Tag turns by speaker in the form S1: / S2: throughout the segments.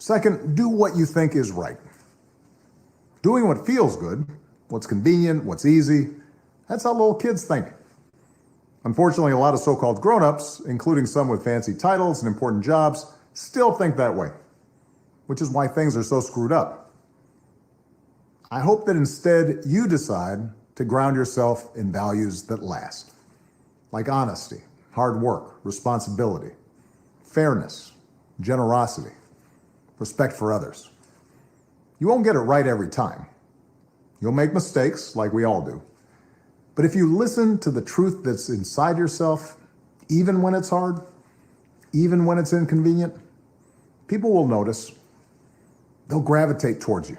S1: Second, do what you think is right. Doing what feels good, what's convenient, what's easy, that's how little kids think. Unfortunately, a lot of so-called grown-ups, including some with fancy titles and important jobs, still think that way, which is why things are so screwed up. I hope that instead you decide to ground yourself in values that last, like honesty, hard work, responsibility, fairness, generosity, respect for others. You won't get it right every time. You'll make mistakes, like we all do. But if you listen to the truth that's inside yourself, even when it's hard, even when it's inconvenient, people will notice. They'll gravitate towards you.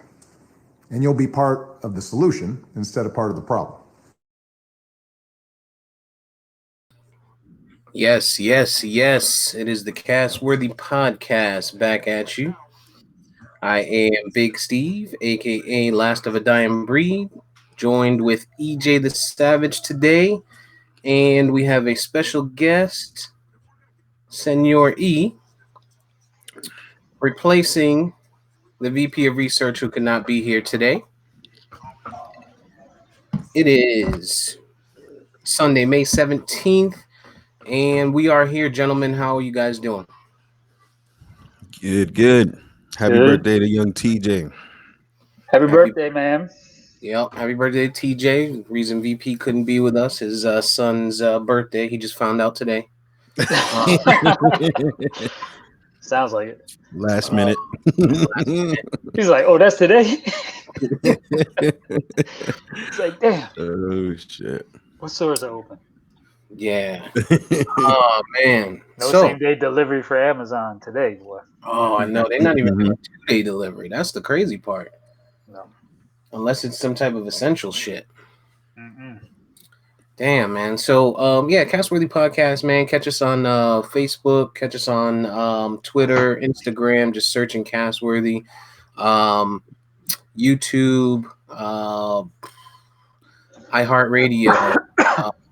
S1: And you'll be part of the solution instead of part of the problem.
S2: Yes, yes, yes. It is the Castworthy Podcast back at you. I am Big Steve, aka Last of a Dying Breed, joined with EJ the Savage today, and we have a special guest, Cenyour E, replacing the VP of Research who could not be here today. It is Sunday, May 17th, and we are here, gentlemen. How are you guys doing?
S3: Good. Happy birthday to young TJ.
S4: Happy birthday, man.
S2: Yep, happy birthday, TJ. Reason VP couldn't be with us, his son's birthday. He just found out today.
S4: Sounds like it.
S3: Last minute.
S4: He's like, oh, that's today? It's like, damn.
S3: Oh, shit.
S4: What stores are open?
S2: Yeah. Oh, man.
S4: No same-day delivery for Amazon today. What?
S2: Oh, I know. They're not even doing 2-day delivery. That's the crazy part.
S4: No.
S2: Unless it's some type of essential shit.
S4: Mm-mm.
S2: Damn, man. So, Castworthy Podcast, man. Catch us on Facebook. Catch us on Twitter, Instagram. Just searching Castworthy. YouTube, iHeartRadio,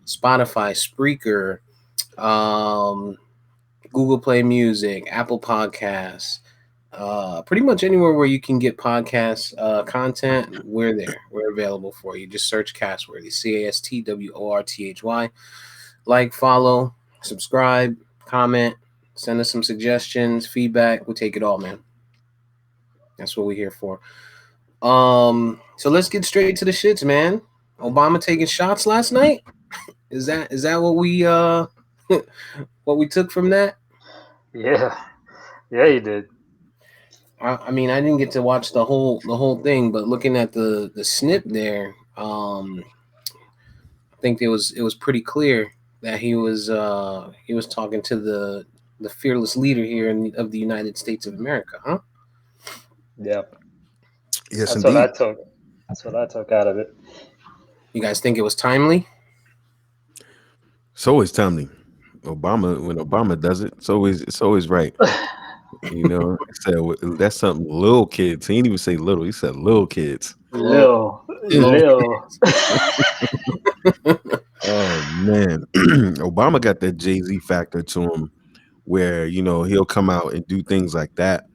S2: Spotify, Spreaker, Google Play Music, Apple Podcasts. Pretty much anywhere where you can get podcast content, we're there. We're available for you. Just search Castworthy, CASTWORTHY. Like, follow, subscribe, comment, send us some suggestions, feedback. We'll take it all, man. That's what we're here for. So let's get straight to the shits, man. Obama taking shots last night. Is that what we what we took from that?
S4: Yeah, you did.
S2: I mean, I didn't get to watch the whole thing, but looking at the snip there, I think it was pretty clear that he was talking to the fearless leader here of the United States of America, huh?
S4: Yeah.
S3: Yes,
S4: That's
S3: indeed.
S4: That's what I took out of it.
S2: You guys think it was timely?
S3: It's always timely. When Obama does it, it's always right. You know, he said that's something little kids. He didn't even say little. He said little kids.
S4: Lil.
S3: Oh man, Obama got that Jay-Z factor to him, where he'll come out and do things like that,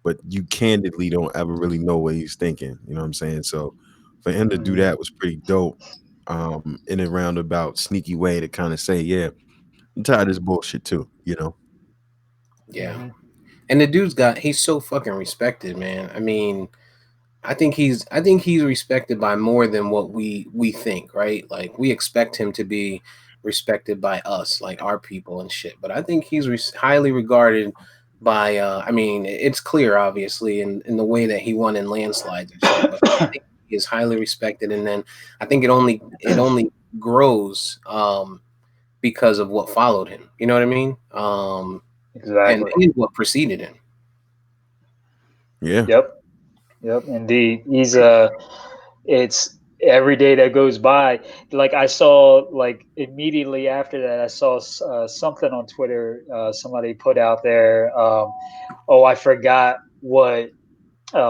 S3: but you candidly don't ever really know what he's thinking. You know what I'm saying? So for him to do that was pretty dope. In a roundabout, sneaky way to kind of say, yeah, I'm tired of this bullshit too.
S2: Yeah.
S4: Mm-hmm.
S2: And the he's so fucking respected, man. I mean, I think he's respected by more than what we think, right? Like we expect him to be respected by us, like our people and shit. But I think he's highly regarded by. I mean, it's clear, obviously, in the way that he won in landslides and shit. But I think he is highly respected, and then I think it only grows because of what followed him. You know what I mean?
S4: Exactly.
S2: And what preceded him.
S3: Yeah.
S4: Yep. Indeed. He's it's every day that goes by. Like I saw, like immediately after that, I saw something on Twitter. Somebody put out there. I forgot what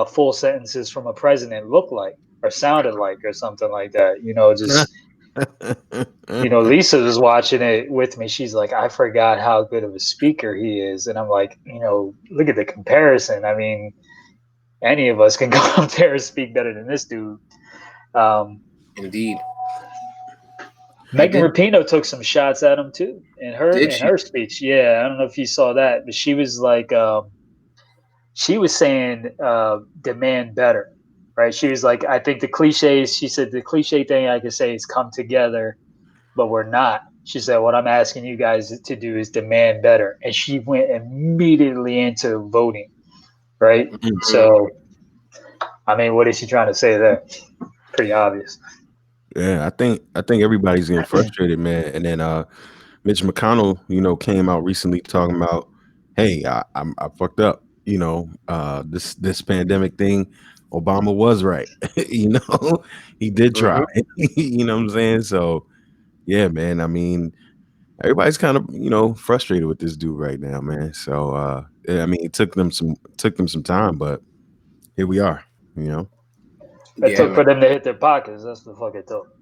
S4: full sentences from a president looked like or sounded like or something like that. Just Lisa was watching it with me. She's like, I forgot how good of a speaker he is. And I'm like, look at the comparison. I mean, any of us can go up there and speak better than this dude.
S2: Indeed.
S4: Megan Rapinoe took some shots at him too in her speech. Yeah, I don't know if you saw that, but she was like, she was saying demand better, right? She was like, I think she said the cliche thing I could say is come together, but we're not. She said, what I'm asking you guys to do is demand better. And she went immediately into voting, right?
S2: Mm-hmm.
S4: So, I mean, what is she trying to say there? Pretty obvious.
S3: Yeah, I think everybody's getting frustrated, man. And then Mitch McConnell, came out recently talking about, hey, I fucked up. This pandemic thing, Obama was right. He did try. You know what I'm saying? So yeah, man. I mean, everybody's kind of frustrated with this dude right now, man. So I mean, it took them some time, but here we are.
S4: It took for them to hit their pockets. That's the fuck it took.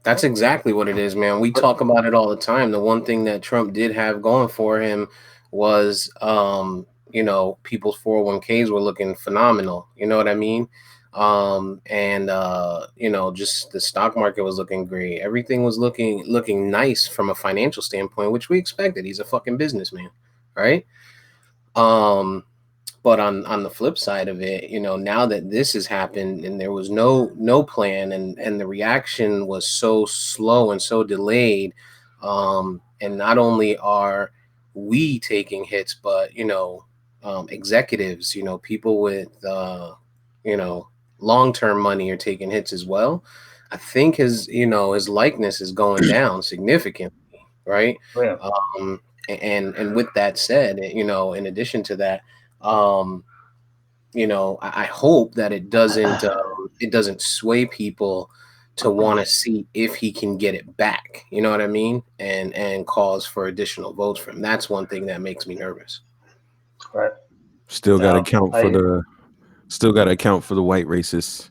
S2: That's exactly what it is, man. We talk about it all the time. The one thing that Trump did have going for him was, people's 401ks were looking phenomenal. You know what I mean? Just the stock market was looking great. Everything was looking nice from a financial standpoint, which we expected. He's a fucking businessman, right? But on the flip side of it, now that this has happened and there was no plan and the reaction was so slow and so delayed, and not only are we taking hits, but executives, people with long-term money are taking hits as well. I think his likeness is going down significantly, right?
S4: Yeah.
S2: And with that said, in addition to that, I hope that it doesn't sway people to want to see if he can get it back. You know what I mean? And cause for additional votes from him. That's one thing that makes me nervous.
S4: Right.
S3: Still got to account for the white racists.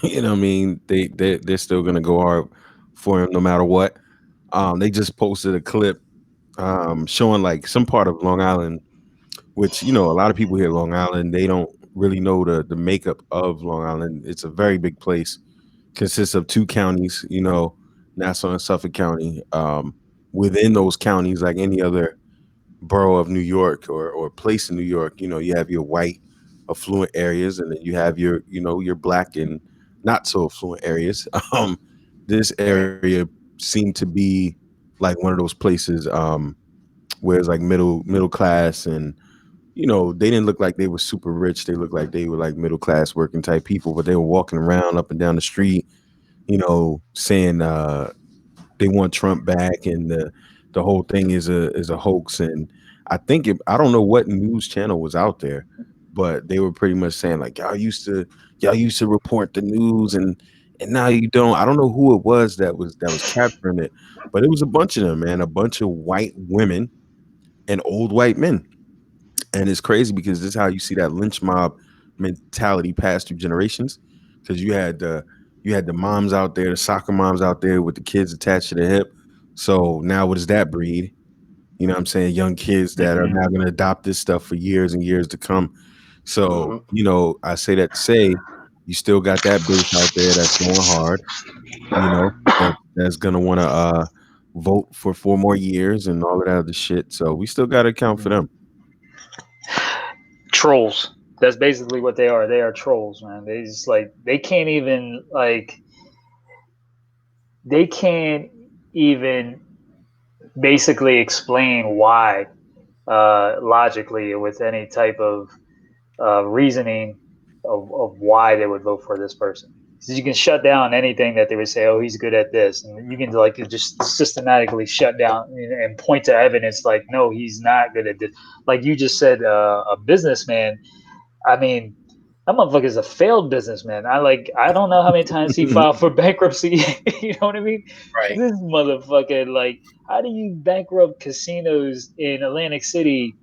S3: You know what I mean? They're still gonna go hard for him no matter what. They just posted a clip showing like some part of Long Island, which a lot of people here at Long Island, they don't really know the makeup of Long Island. It's a very big place, consists of two counties, Nassau and Suffolk County. Within those counties, like any other borough of New York or place in New York, you have your white affluent areas, and then you have your black and not so affluent areas. This area seemed to be like one of those places where it's like middle class, and they didn't look like they were super rich. They looked like they were like middle class working type people, but they were walking around up and down the street, saying they want Trump back, and the whole thing is a hoax. And I don't know what news channel was out there, but they were pretty much saying like y'all used to report the news, and now you don't. I don't know who it was that was capturing it, but it was a bunch of them, man, a bunch of white women and old white men. And it's crazy because this is how you see that lynch mob mentality pass through generations. Because you had the moms out there, the soccer moms out there with the kids attached to the hip. So now what does that breed? You know what I'm saying? Young kids that are now going to adopt this stuff for years and years to come. So, I say that to say you still got that base out there that's going hard, that's going to want to vote for 4 more years and all of that other shit. So we still got to account for them.
S4: Trolls. That's basically what they are. They are trolls, man. They just they can't even basically explain why logically with any type of reasoning of why they would vote for this person. So you can shut down anything that they would say, oh, he's good at this. And you can just systematically shut down and point to evidence like, no, he's not good at this. Like you just said, a businessman. I mean, that motherfucker is a failed businessman. I don't know how many times he filed for bankruptcy. You know what I mean?
S2: Right.
S4: This motherfucker, how do you bankrupt casinos in Atlantic City?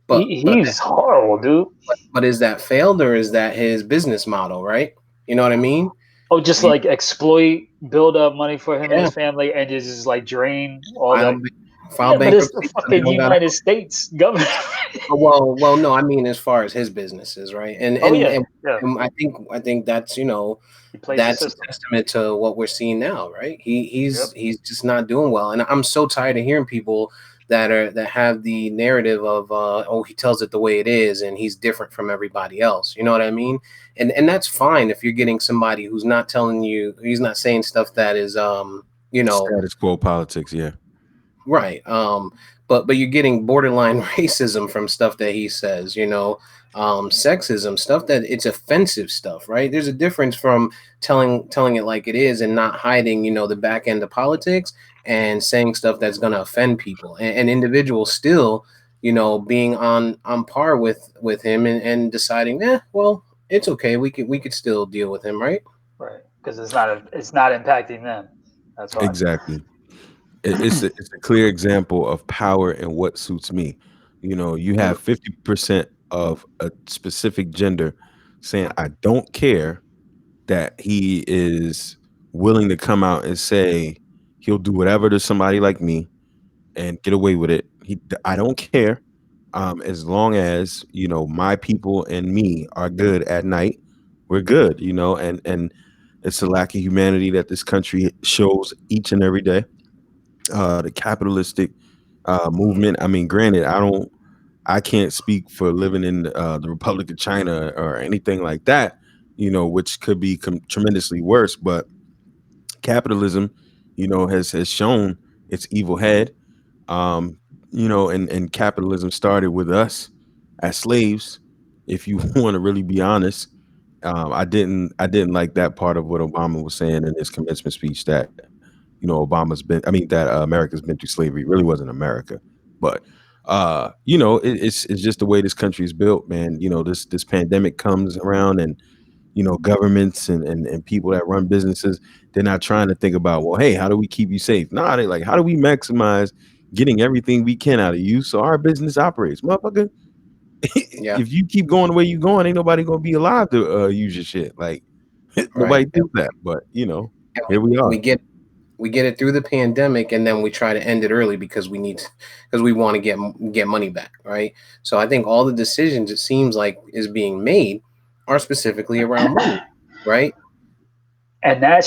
S4: He's horrible, dude.
S2: But is that failed or is that his business model, right? You know what I mean?
S4: Oh, just
S2: We,
S4: like exploit, build up money for him and
S2: yeah,
S4: his family, and just like drain all
S2: file
S4: that.
S2: ba- file
S4: Yeah, but it's the
S2: bankruptcy so they
S4: fucking
S2: don't got.
S4: United States government.
S2: Well, no, I mean as far as his businesses, right? And
S4: Oh
S2: and
S4: yeah,
S2: and,
S4: yeah.
S2: and I think that's
S4: He plays the
S2: that's a
S4: system.
S2: testament to what we're seeing now, right?
S4: Yep.
S2: He's just not doing well, and I'm so tired of hearing people that have the narrative of oh, he tells it the way it is and he's different from everybody else. You know what I mean? And that's fine if you're getting somebody who's not telling you, he's not saying stuff that is you know.
S3: Status quo politics, yeah.
S2: Right. But you're getting borderline racism from stuff that he says, sexism, stuff that it's offensive stuff, right? There's a difference from telling it like it is and not hiding, the back end of politics and saying stuff that's gonna offend people. And individuals still, being on par with him and deciding, well, it's okay. We could still deal with him, right?
S4: Right. Because it's not impacting them. That's why.
S3: Exactly. It's a clear example of power and what suits me. You have 50% of a specific gender saying, I don't care, that he is willing to come out and say he'll do whatever to somebody like me and get away with it. I don't care. As long as, my people and me are good at night, we're good, and it's a lack of humanity that this country shows each and every day. The capitalistic movement. I mean, granted, I can't speak for living in the Republic of China or anything like that, which could be tremendously worse. But capitalism, has shown its evil head. Um, and capitalism started with us as slaves. If you want to really be honest, I didn't like that part of what Obama was saying in his commencement speech, that that America's been through slavery. It really wasn't America, but it's just the way this country is built, man. This pandemic comes around, and governments and people that run businesses, they're not trying to think about, well, hey, how do we keep you safe? Nah, they like, how do we maximize getting everything we can out of you so our business operates, motherfucker.
S2: Yeah.
S3: If you keep going the way you going, ain't nobody gonna be alive to use your shit. Like
S2: Right.
S3: nobody did that, but
S2: And
S3: here we
S2: we
S3: are.
S2: get it through the pandemic, and then we try to end it early because we want to get money back, right? So I think all the decisions, it seems like, is being made are specifically around money, right?
S4: And that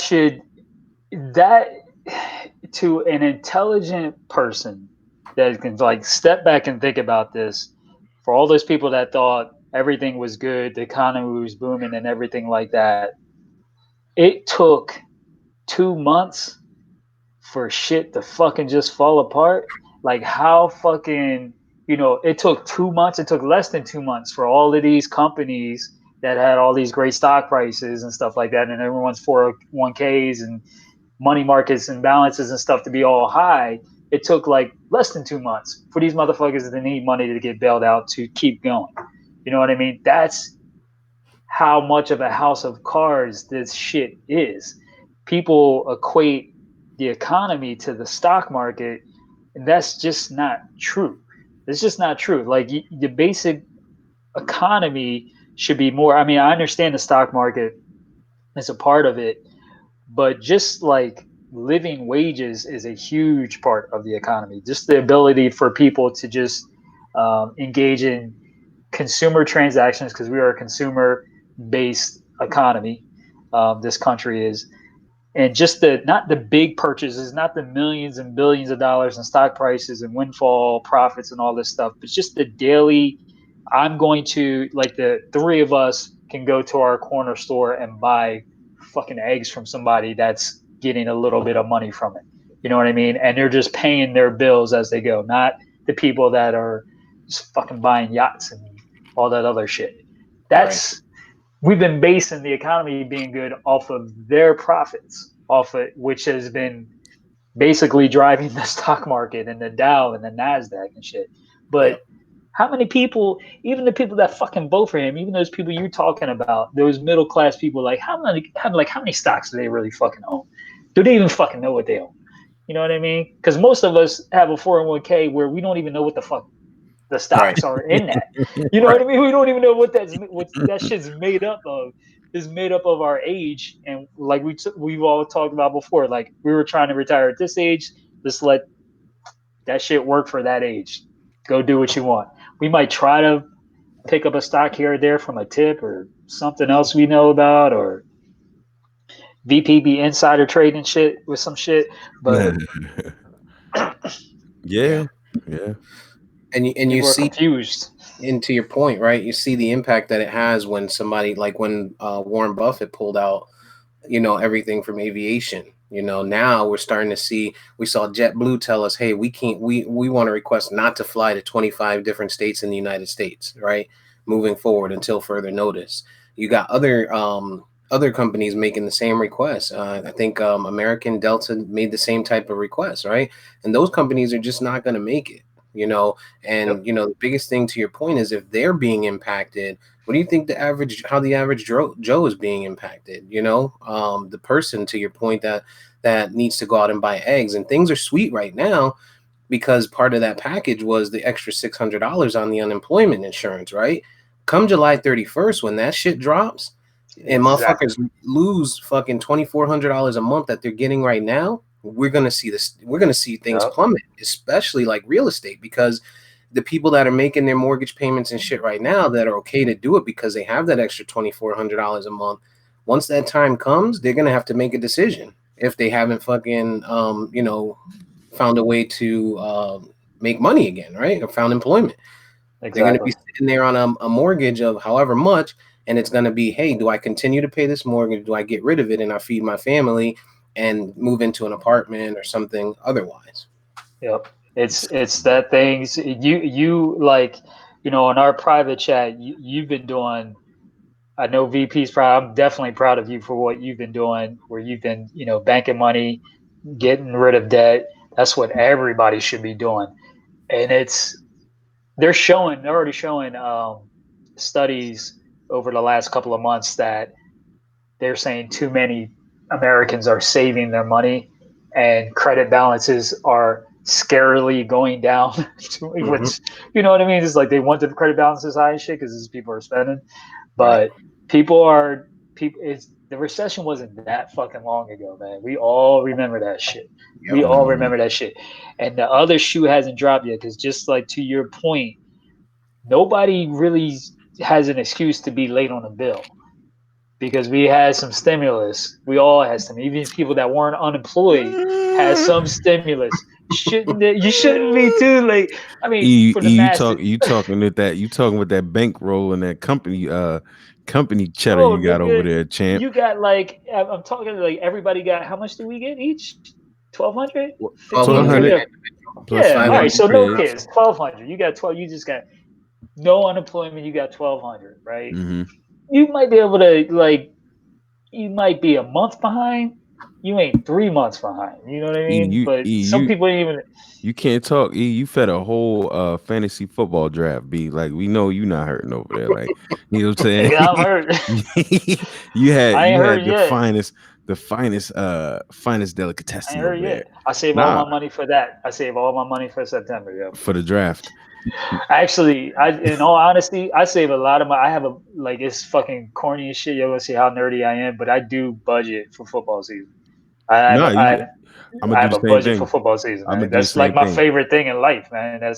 S4: to an intelligent person that can like step back and think about this, for all those people that thought everything was good, the economy was booming and everything like that, it took 2 months for shit to fucking just fall apart. Like how fucking, it took 2 months, it took less than 2 months for all of these companies that had all these great stock prices and stuff like that, and everyone's 401ks and money markets and balances and stuff to be all high. It took like less than 2 months for these motherfuckers to need money to get bailed out to keep going. You know what I mean? That's how much of a house of cards this shit is. People equate the economy to the stock market, and that's just not true. It's just not true. Like the basic economy should be more. I mean, I understand the stock market is a part of it, but just like living wages is a huge part of the economy. Just the ability for people to just engage in consumer transactions, because we are a consumer based economy. This country is, and just the not the big purchases, not the millions and billions of dollars in stock prices and windfall profits and all this stuff, but just the daily. I'm going to, like, the three of us can go to our corner store and buy fucking eggs from somebody that's getting a little bit of money from it. You know what I mean? And they're just paying their bills as they go, not the people that are just fucking buying yachts and all that other shit.
S2: Right.
S4: That's We've been basing the economy being good off of their profits, off of which has been basically driving the stock market and the Dow and the Nasdaq and shit. But
S2: Yep.
S4: how many people, even the people that fucking vote for him, even those people you're talking about, those middle class people, like how many stocks do they really fucking own? Do they even fucking know what they own? You know what I mean? Because most of us have a 401k where we don't even know what the fuck the
S2: Right.
S4: stocks are in that. You know
S2: Right.
S4: what I mean? We don't even know what that shit's made up of. is made up of our age, and like we've all talked about before, like we were trying to retire at this age. Just let that shit work for that age. Go do what you want. We might try to pick up a stock here or there from a tip or something else we know about, or VPB insider trading shit with some shit, but
S3: yeah, yeah.
S2: And you
S4: people are
S2: see,
S4: confused.
S2: and to your point, right? You see the impact that it has when somebody like when Warren Buffett pulled out, everything from aviation. Now we're starting to see. We saw JetBlue tell us, "Hey, we can't. We want to request not to fly to 25 different states in the United States, right? Moving forward until further notice." You got other companies making the same request. I think American Delta made the same type of request, right? And those companies are just not going to make it. And
S4: Yep.
S2: the biggest thing to your point is if they're being impacted, what do you think how the average Joe is being impacted? The person, to your point, that needs to go out and buy eggs, and things are sweet right now because part of that package was the extra $600 on the unemployment insurance, right? Come July 31st, when that shit drops and
S4: Exactly.
S2: motherfuckers lose fucking $2,400 a month that they're getting right now, we're gonna see this. We're gonna see things
S4: Yep.
S2: plummet, especially like real estate, because the people that are making their mortgage payments and shit right now that are okay to do it because they have that extra $2,400 a month. Once that time comes, they're gonna have to make a decision if they haven't fucking found a way to make money again, right? Or found employment. They're going to be
S4: Exactly.
S2: sitting there on a mortgage of however much, and it's going to be, hey, do I continue to pay this mortgage? Do I get rid of it and I feed my family and move into an apartment or something otherwise?
S4: Yep. It's that things you like, in our private chat, you've been doing. I know VP's proud. I'm definitely proud of you for what you've been doing, where you've been, banking money, getting rid of debt. That's what everybody should be doing. And they're already showing studies over the last couple of months that they're saying too many Americans are saving their money and credit balances are scarily going down.
S2: Mm-hmm.
S4: Which, you know what I mean? It's like they want the credit balances high and shit because people are spending.
S2: Right.
S4: But people. It's the recession wasn't that fucking long ago, man. We all remember that shit. We
S2: Yep.
S4: all remember that shit. And the other shoe hasn't dropped yet because just like to your point, nobody really has an excuse to be late on a bill because we had some stimulus. We all had some. Even people that weren't unemployed had some stimulus. You shouldn't be too late. I mean, for the masses.
S3: You talking with that bankroll and that company cheddar
S4: No,
S3: you got over
S4: nigga,
S3: there, champ.
S4: you got like I'm talking like everybody got. How much do we get each? 1,200,
S3: 1200
S4: 1,500.
S3: plus
S4: Yeah, all right.
S3: 300
S4: So no
S3: kids.
S4: kids, 1,200. You got 12. You just got no unemployment. You got 1,200, right?
S3: Mm-hmm.
S4: You might be able to like. You might be a month behind. You ain't 3 months behind. You know what I mean? But some people ain't even.
S3: You can't talk. You fed a whole fantasy football draft. B, like, we know you not hurting over there. Like, you know what I'm saying?
S4: I'm hurt.
S3: you
S4: I ain't
S3: you
S4: hurt
S3: had
S4: yet.
S3: finest
S4: I ain't
S3: delicatessen
S4: hurt
S3: over there.
S4: yet. I save all
S3: Nah,
S4: my money for that. I save all my money for September. Yo.
S3: for the draft.
S4: Actually, in all honesty, I save a lot of my. I have a like it's fucking corny as shit. You're gonna see how nerdy I am, but I do budget for football season. I have
S3: Nah,
S4: a, I,
S3: I'm gonna
S4: I
S3: do
S4: have
S3: the
S4: a
S3: same
S4: budget for
S3: thing.
S4: football season,
S3: I'm gonna
S4: man.
S3: do the
S4: That's like
S3: same
S4: my
S3: thing.
S4: favorite thing in life, man. I have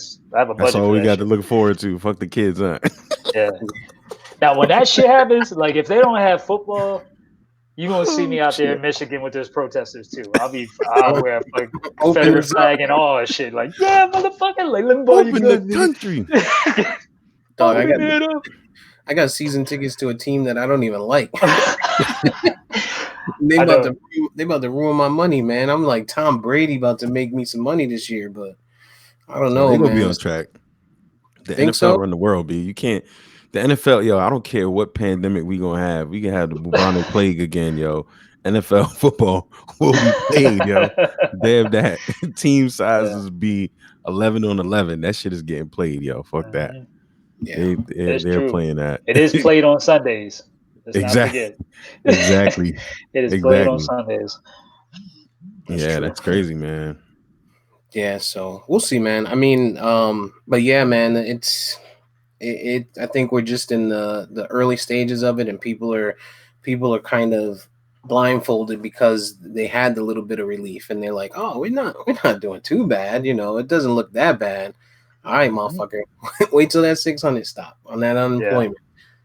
S4: a
S3: That's
S4: budget
S3: all
S4: for
S3: we
S4: that
S3: got to
S4: shit.
S3: look forward to. Fuck the kids, huh?
S4: Yeah. Now, when that shit happens, like if they don't have football, you gonna see
S3: Oh
S4: me out there in
S3: shit!
S4: Michigan with those protesters too. I'll wear a like Confederate
S2: Opens up,
S4: flag and all that shit. Like, yeah, motherfucker, like let me borrow your
S3: Open the
S4: gun,
S3: country.
S4: nigga.
S2: dog. I
S4: Open
S2: got
S4: it up.
S2: I got season tickets to a team that I don't even like.
S4: I know.
S2: They about to ruin my money, man. I'm like Tom Brady about to make me some money this year, but I don't
S3: No,
S2: know,
S3: they're gonna be
S2: man.
S3: on track. The
S2: Think
S3: NFL
S2: so?
S3: run the world, B. You can't. The NFL, yo. I don't care what pandemic we gonna have. We can have the bubonic plague again, yo. NFL football will be played, yo. Damn that. Team
S4: Yeah.
S3: sizes be 11 on 11. That shit is getting played, yo. Fuck that.
S4: Mhm.
S2: Yeah.
S4: It's
S3: They're
S4: true.
S3: playing that.
S4: It is played on Sundays. Let's not
S3: Exactly.
S4: forget.
S3: Exactly.
S4: It is played on
S3: Exactly.
S4: Sundays. That's
S3: Yeah,
S4: true.
S3: that's crazy, man.
S2: Yeah, so we'll see, man. I mean, but yeah, man, I think we're just in the early stages of it, and people are people are kind of blindfolded because they had the little bit of relief, and they're like, "Oh, we're not doing too bad. It doesn't look that bad." All right, motherfucker, wait till that 600 stop on that unemployment.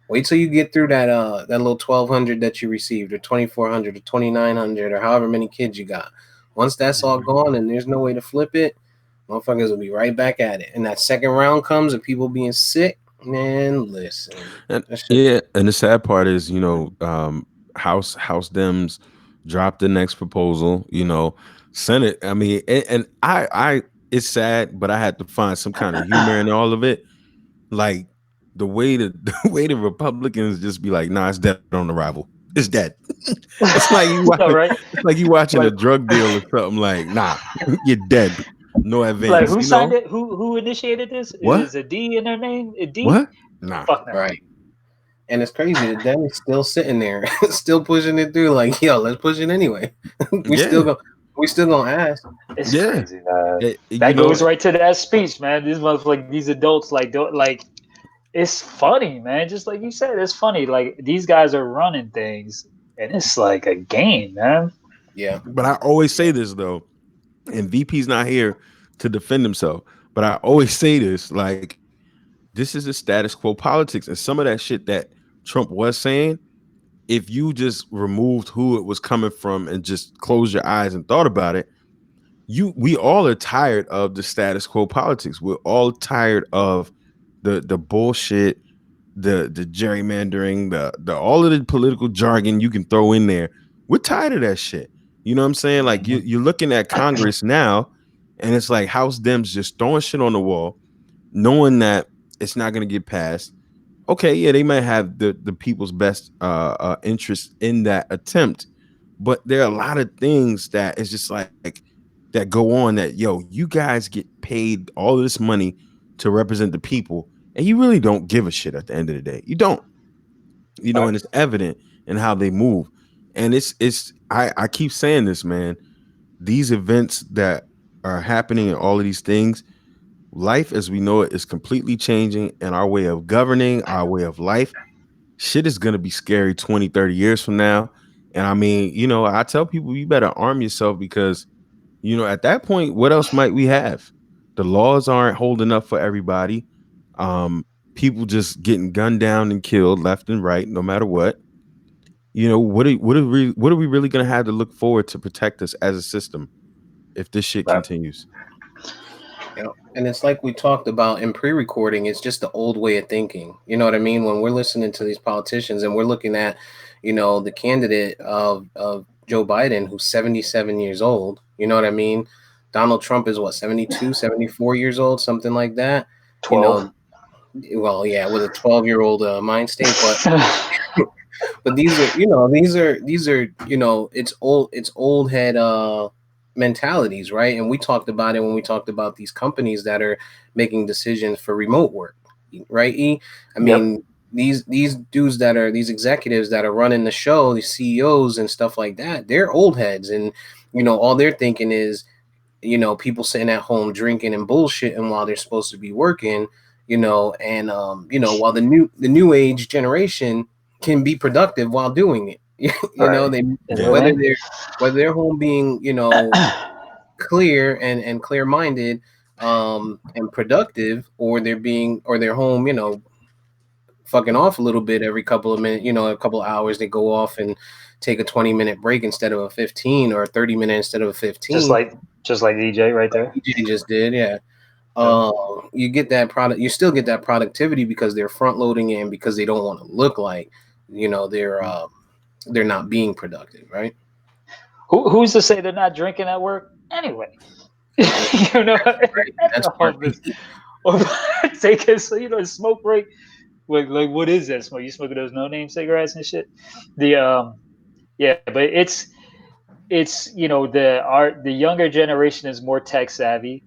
S2: Wait till you get through that that little 1,200 that you received, or 2,400, or 2,900, or however many kids you got. Once that's all gone and there's no way to flip it, motherfuckers will be right back at it. And that second round comes and people being sick, man. Listen,
S3: And the sad part is, House Dems dropped the next proposal. Senate. I mean, and I it's sad, but I had to find some kind of humor in all of it. Like the way the Republicans just be like, "Nah, it's dead on arrival. It's dead." It's like you watching,
S4: right?
S3: It's like you watching
S4: Like-
S3: a drug deal or something. Like, nah, you're dead. No advance.
S4: Like who signed it? Who initiated this?
S3: What?
S4: Is a D in their name? A D?
S3: What? Nah.
S4: Fuck no.
S2: right. And it's crazy that Dem is still sitting there, still pushing it through. Like, yo, let's push it anyway. we still gonna ask.
S4: It's
S3: Yeah.
S4: crazy, man.
S3: You
S4: That
S3: know-
S4: goes right to that speech, man. These motherfuckers, these adults, like, don't like. It's funny, man. Just like you said, it's funny. Like these guys are running things, and it's like a game, man.
S2: Yeah.
S3: But I always say this though, and VP's not here to defend himself. But I always say this, like, this is a status quo politics, and some of that shit that Trump was saying, if you just removed who it was coming from and just closed your eyes and thought about it, we all are tired of the status quo politics. We're all tired of the bullshit, the gerrymandering, the all of the political jargon you can throw in there. We're tired of that shit. You know what I'm saying? Like you're looking at Congress now, and it's like House Dems just throwing shit on the wall, knowing that it's not going to get passed. Okay, yeah, they might have the people's best interest in that attempt, but there are a lot of things that is just like that go on that, yo, you guys get paid all of this money to represent the people, and you really don't give a shit at the end of the day. You don't, and it's evident in how they move. And I keep saying this, man, these events that are happening and all of these things, life as we know it is completely changing, and our way of governing, our way of life, shit is going to be scary 20, 30 years from now. And I mean, I tell people, you better arm yourself, because at that point, what else might we have? The laws aren't holding up for everybody. People just getting gunned down and killed left and right, no matter what. What are we really going to have to look forward to protect us as a system if this shit continues?
S2: And it's like we talked about in pre-recording, it's just the old way of thinking. You know what I mean? When we're listening to these politicians and we're looking at, the candidate of Joe Biden, who's 77 years old, you know what I mean? Donald Trump is 72, 74 years old, something like that.
S4: 12.
S2: Well, yeah, with a 12-year-old mind state, but these are it's old head mentalities, right? And we talked about it when we talked about these companies that are making decisions for remote work, right? I mean, these dudes these executives that are running the show, these CEOs and stuff like that, they're old heads, and all they're thinking is, people sitting at home drinking and bullshitting while they're supposed to be working, and while the new age generation can be productive while doing it. Whether they're home being clear and clear-minded and productive, or they're home fucking off a little bit every couple of minutes, a couple of hours. They go off and take a 20-minute break instead of a 15, or a 30-minute instead of a 15,
S4: just like EJ right there.
S2: EJ just did. You get that product, you still get that productivity because they're front loading it, and because they don't want to look like they're not being productive, right?
S4: Who's to say they're not drinking at work anyway?
S2: Right. That's part
S4: or take a smoke break. Like what is that smoke? You smoking those no name cigarettes and shit? But it's the younger generation is more tech savvy,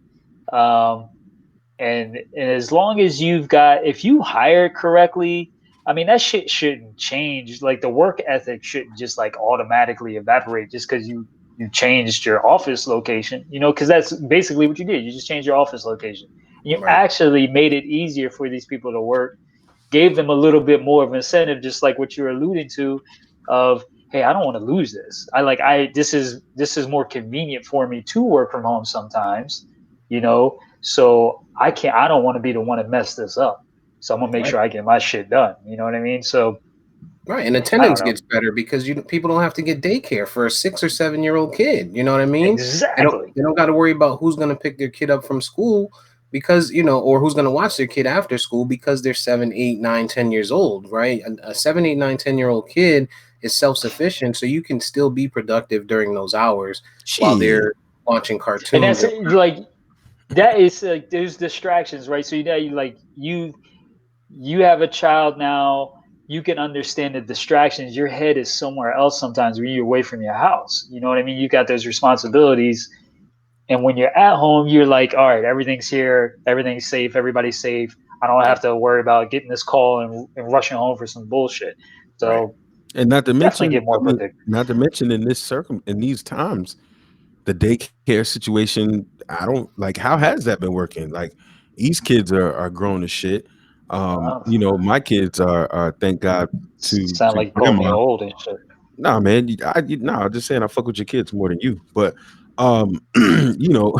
S4: and as long as if you hire correctly, I mean, that shit shouldn't change. Like the work ethic shouldn't just like automatically evaporate just because you changed your office location, because that's basically what you did. You just changed your office location. You actually made it easier for these people to work, gave them a little bit more of incentive, just like what you're alluding to, of, hey, I don't want to lose this. This is more convenient for me to work from home sometimes, so I don't want to be the one to mess this up. So I'm gonna make
S2: Right.
S4: sure I get my shit done. You know what I mean? So
S2: Right, and
S4: I
S2: attendance
S4: don't know.
S2: gets better because people don't have to get daycare for a 6 or 7-year-old kid. You know what I mean?
S4: Exactly.
S2: They don't got to worry about who's going to pick their kid up from school because or who's going to watch their kid after school because they're 7, 8, 9, 10 years old. Right, a 7, 8, 9, 10-year-old kid is self-sufficient, so you can still be productive during those hours while
S3: Shit.
S2: they're watching
S4: And
S2: cartoons.
S4: that's like that is like there's distractions, right? So you have a child now. You can understand the distractions. Your head is somewhere else sometimes when you're away from your house. You know what I mean? You got those responsibilities. And when you're at home, you're like, all right, everything's here, everything's safe, everybody's safe. I don't have to worry about getting this call and rushing home for some bullshit.
S2: Right.
S4: So
S3: And not to
S4: definitely
S3: mention,
S4: get more predictable.
S3: not to mention in these times, the daycare situation, I don't like how has that been working? Like these kids are grown as shit. My kids are thank God
S4: Sound
S3: to
S4: like you called me
S3: grandma.
S4: old and shit.
S3: Nah, man, I'm just saying I fuck with your kids more than you. But you know,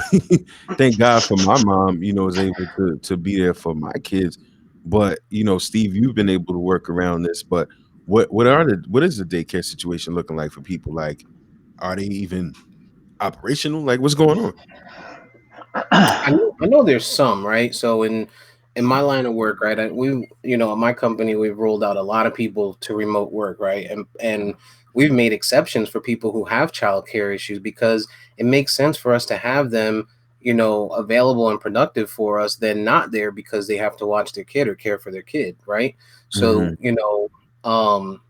S3: thank God for my mom, is able to be there for my kids. But Steve, you've been able to work around this. But what is the daycare situation looking like for people? Like, are they even operational? Like, what's going on?
S2: I know there's some, right? So in my line of work, right, at my company, we've rolled out a lot of people to remote work, right? And we've made exceptions for people who have childcare issues because it makes sense for us to have them, available and productive for us than not there because they have to watch their kid or care for their kid, right? So,
S3: Mhm.
S2: um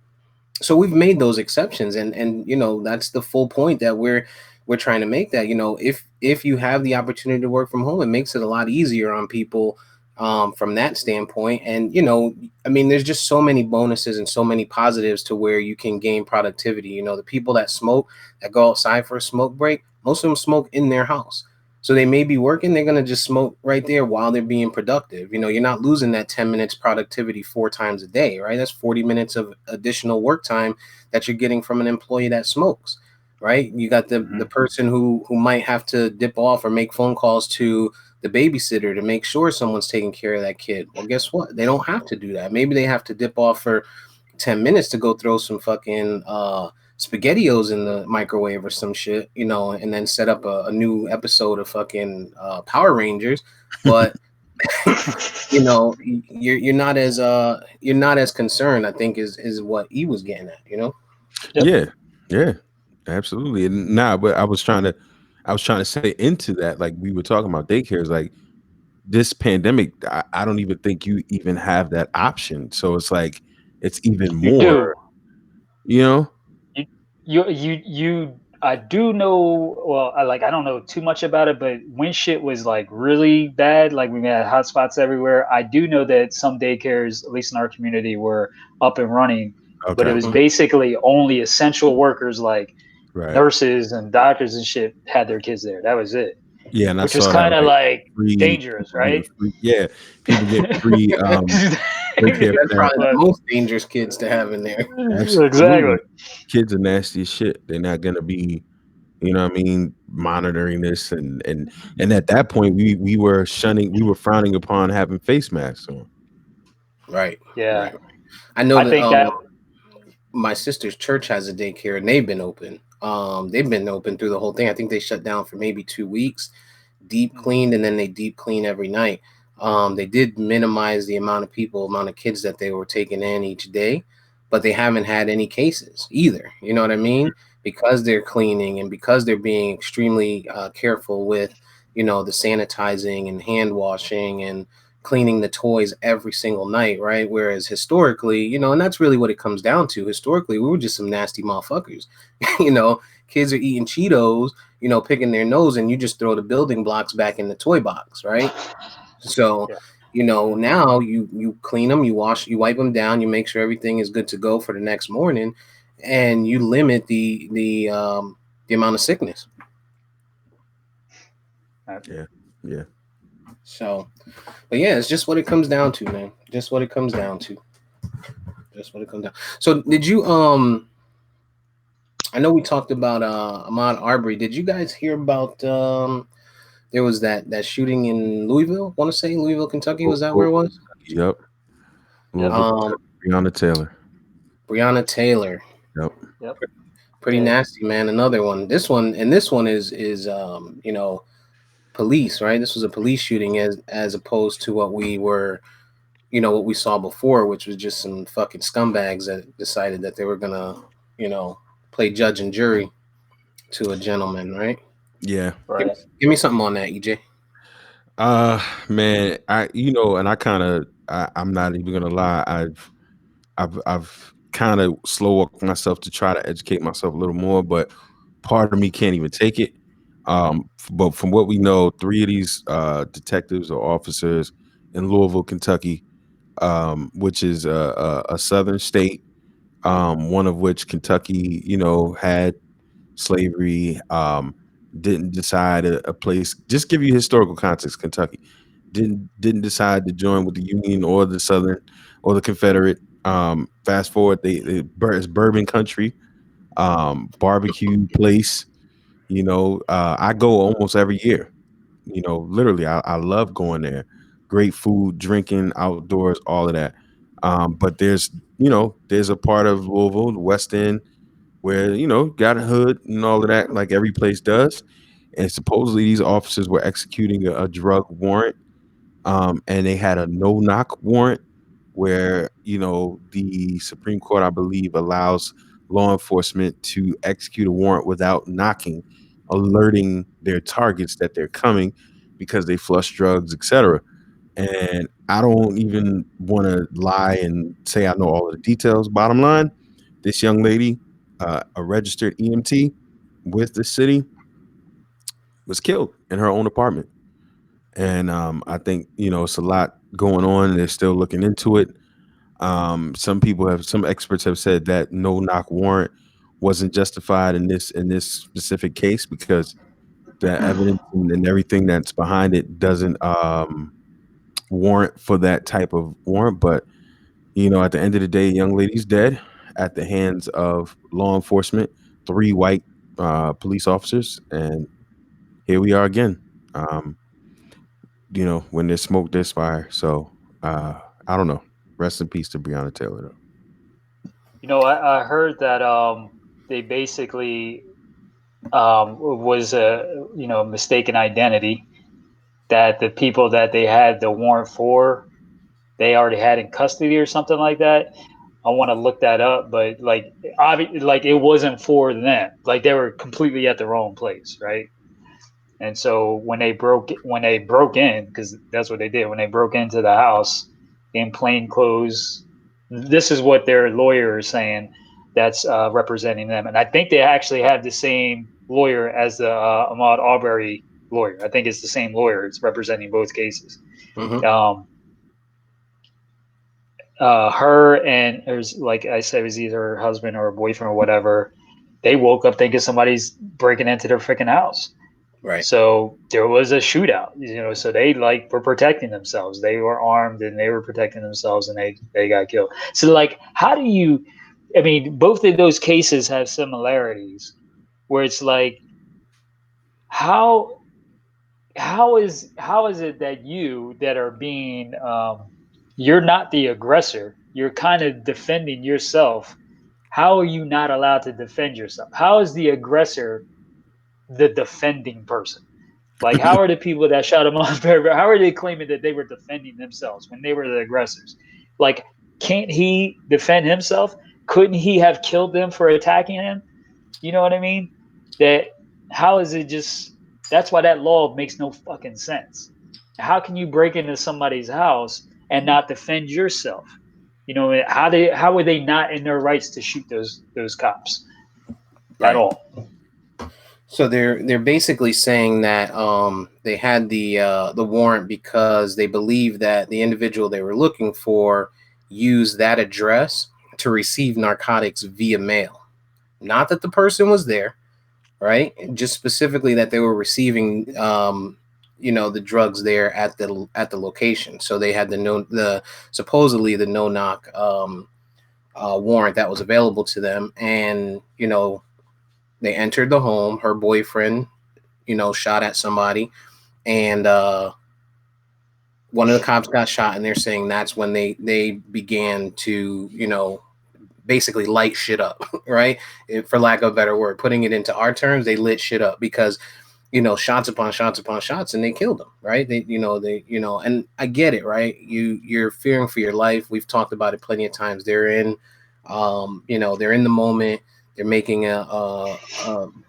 S2: so we've made those exceptions and that's the full point that we're trying to make, that if you have the opportunity to work from home, it makes it a lot easier on people from that standpoint. And I mean, there's just so many bonuses and so many positives to where you can gain productivity. The people that smoke, that go outside for a smoke break, most of them smoke in their house. So they may be working, they're going to just smoke right there while they're being productive. You're not losing that 10 minutes productivity 4 times a day, right? That's 40 minutes of additional work time that you're getting from an employee that smokes, right? You got the person who might have to dip off or make phone calls to the babysitter to make sure someone's taking care of that kid. Well, guess what? They don't have to do that. Maybe they have to dip off for 10 minutes to go throw some fucking SpaghettiOs in the microwave or some shit, and then set up a new episode of fucking Power Rangers. But you're not as concerned, I think, is what he was getting at,
S4: Yep.
S3: Yeah, absolutely. And but I was trying to say into that, like we were talking about daycares, like this pandemic, I don't even think you even have that option. So it's like it's even
S4: You do.
S3: more, you know.
S4: You I do know, well, I don't know too much about it, but when shit was like really bad, like we had hotspots everywhere, I do know that some daycares, at least in our community, were up and running, but it
S3: Okay,
S4: was basically only essential workers like
S3: right.
S4: nurses and doctors and shit had their kids there. That was it,
S3: Yeah, and I
S4: which was
S3: saw that
S4: kind of
S3: like
S4: like
S3: free
S4: dangerous,
S3: people getting
S4: right?
S3: free. Yeah, people get free daycare for
S2: That's
S3: that.
S2: probably the
S4: But
S2: most dangerous kids to have in there.
S4: exactly.
S3: Absolutely, kids are nasty as shit. They're not gonna be, monitoring this and at that point we were frowning upon having face masks on.
S2: Right,
S4: Yeah,
S2: right. I know
S4: I
S2: that
S4: think that.
S2: my sister's church has a daycare and they've been open. They've been open through the whole thing. I think they shut down for maybe 2 weeks, deep cleaned, and then they deep clean every night. They did minimize the amount of kids that they were taking in each day, but they haven't had any cases either. You know what I mean? Because they're cleaning and because they're being extremely careful with, the sanitizing and hand washing and cleaning the toys every single night, right? Whereas historically, and that's really what it comes down to. Historically, we were just some nasty motherfuckers. Kids are eating Cheetos, picking their nose, and you just throw the building blocks back in the toy box, right? So,
S4: Yeah.
S2: now you clean them, you wash, you wipe them down, you make sure everything is good to go for the next morning, and you limit the amount of sickness.
S3: Yeah.
S2: So, but yeah, it's just what it comes down to, man. Just what it comes down to. Just what it comes down. So, did you I know we talked about Ahmaud Arbery. Did you guys hear about there was that shooting in Louisville? Want to say Louisville, Kentucky? Was that where it was?
S3: Yep.
S4: Yep.
S3: Louisville, Breonna Taylor.
S2: Breonna Taylor.
S3: Yep.
S4: Yep.
S2: Pretty
S4: Yeah.
S2: nasty, man. Another one. This one is you know, police, right? This was a police shooting as opposed to what we were, you know, what we saw before, which was just some fucking scumbags that decided that they were gonna, you know, play judge and jury to a gentleman, right?
S3: Yeah.
S4: Right.
S2: Give me something on that, EJ.
S3: Man, and I kind of, I'm not even gonna lie. I've kind of slow walked myself to try to educate myself a little more, but part of me can't even take it. But from what we know, three of these detectives or officers in Louisville, Kentucky, which is a southern state, one of which Kentucky, had slavery, didn't decide a place. Just give you historical context. Kentucky didn't decide to join with the Union or the Southern or the Confederate. Fast forward, it's bourbon country, barbecue place. I go almost every year. Literally, I love going there. Great food, drinking, outdoors, all of that. But there's a part of Louisville, the West End, where got a hood and all of that, like every place does. And supposedly these officers were executing a drug warrant, and they had a no-knock warrant where the Supreme Court, I believe, allows law enforcement to execute a warrant without knocking, alerting their targets that they're coming because they flush drugs, etc. And I don't even want to lie and say I know all of the details. Bottom line, this young lady, a registered EMT with the city, was killed in her own apartment. And I think it's a lot going on. They're still looking into it. Some experts have said that no knock warrant wasn't justified in this specific case because the evidence and everything that's behind it doesn't warrant for that type of warrant. But at the end of the day, young lady's dead at the hands of law enforcement, three white police officers, and here we are again. When there's smoke, there's fire. So I don't know. Rest in peace to Breonna Taylor, though.
S4: I heard that they basically was a mistaken identity, that the people that they had the warrant for, they already had in custody or something like that. I want to look that up, but like it wasn't for them. Like they were completely at the wrong place, right? And so when they broke in, because that's what they did, when they broke into the house in plain clothes, this is what their lawyer is saying that's representing them. And I think they actually have the same lawyer as the Ahmaud Arbery lawyer. I think it's the same lawyer. It's representing both cases.
S2: Mm-hmm.
S4: Her and it was, like I said, it was either her husband or her boyfriend or whatever. They woke up thinking somebody's breaking into their freaking house.
S2: Right.
S4: So there was a shootout, so they were protecting themselves. They were armed and they were protecting themselves, and they got killed. So how do you, I mean, both of those cases have similarities where it's like, how is it that you that are being, you're not the aggressor, you're kind of defending yourself. How are you not allowed to defend yourself? How is the aggressor the defending person? Like, how are the people that shot him on Paragraph? How are they claiming that they were defending themselves when they were the aggressors? Like, can't he defend himself? Couldn't he have killed them for attacking him? You know what I mean? That how is it just? That's why that law makes no fucking sense. How can you break into somebody's house and not defend yourself? How are they not in their rights to shoot those cops at all?
S2: So they're basically saying that they had the warrant because they believe that the individual they were looking for used that address to receive narcotics via mail. Not that the person was there, right? Just specifically that they were receiving the drugs there at the location. So they had supposedly the no-knock warrant that was available to them, and They entered the home. Her boyfriend, shot at somebody, and one of the cops got shot. And they're saying that's when they began to, basically light shit up, right? For lack of a better word, putting it into our terms, they lit shit up because shots upon shots upon shots, and they killed them, right? And I get it, right? You're fearing for your life. We've talked about it plenty of times. They're in the moment. They're making a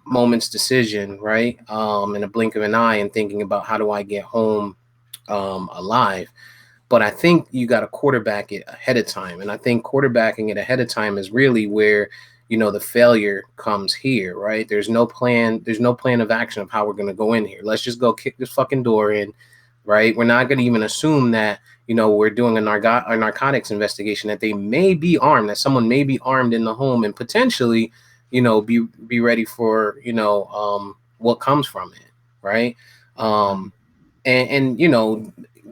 S2: moment's decision, right? In a blink of an eye, and thinking about, how do I get home alive? But I think you got to quarterback it ahead of time. And I think quarterbacking it ahead of time is really where, the failure comes here, right? There's no plan. There's no plan of action of how we're going to go in here. Let's just go kick this fucking door in, right? We're not going to even assume that, we're doing a narcotics investigation, that they may be armed, that someone may be armed in the home, and potentially, be ready for, what comes from it, right? And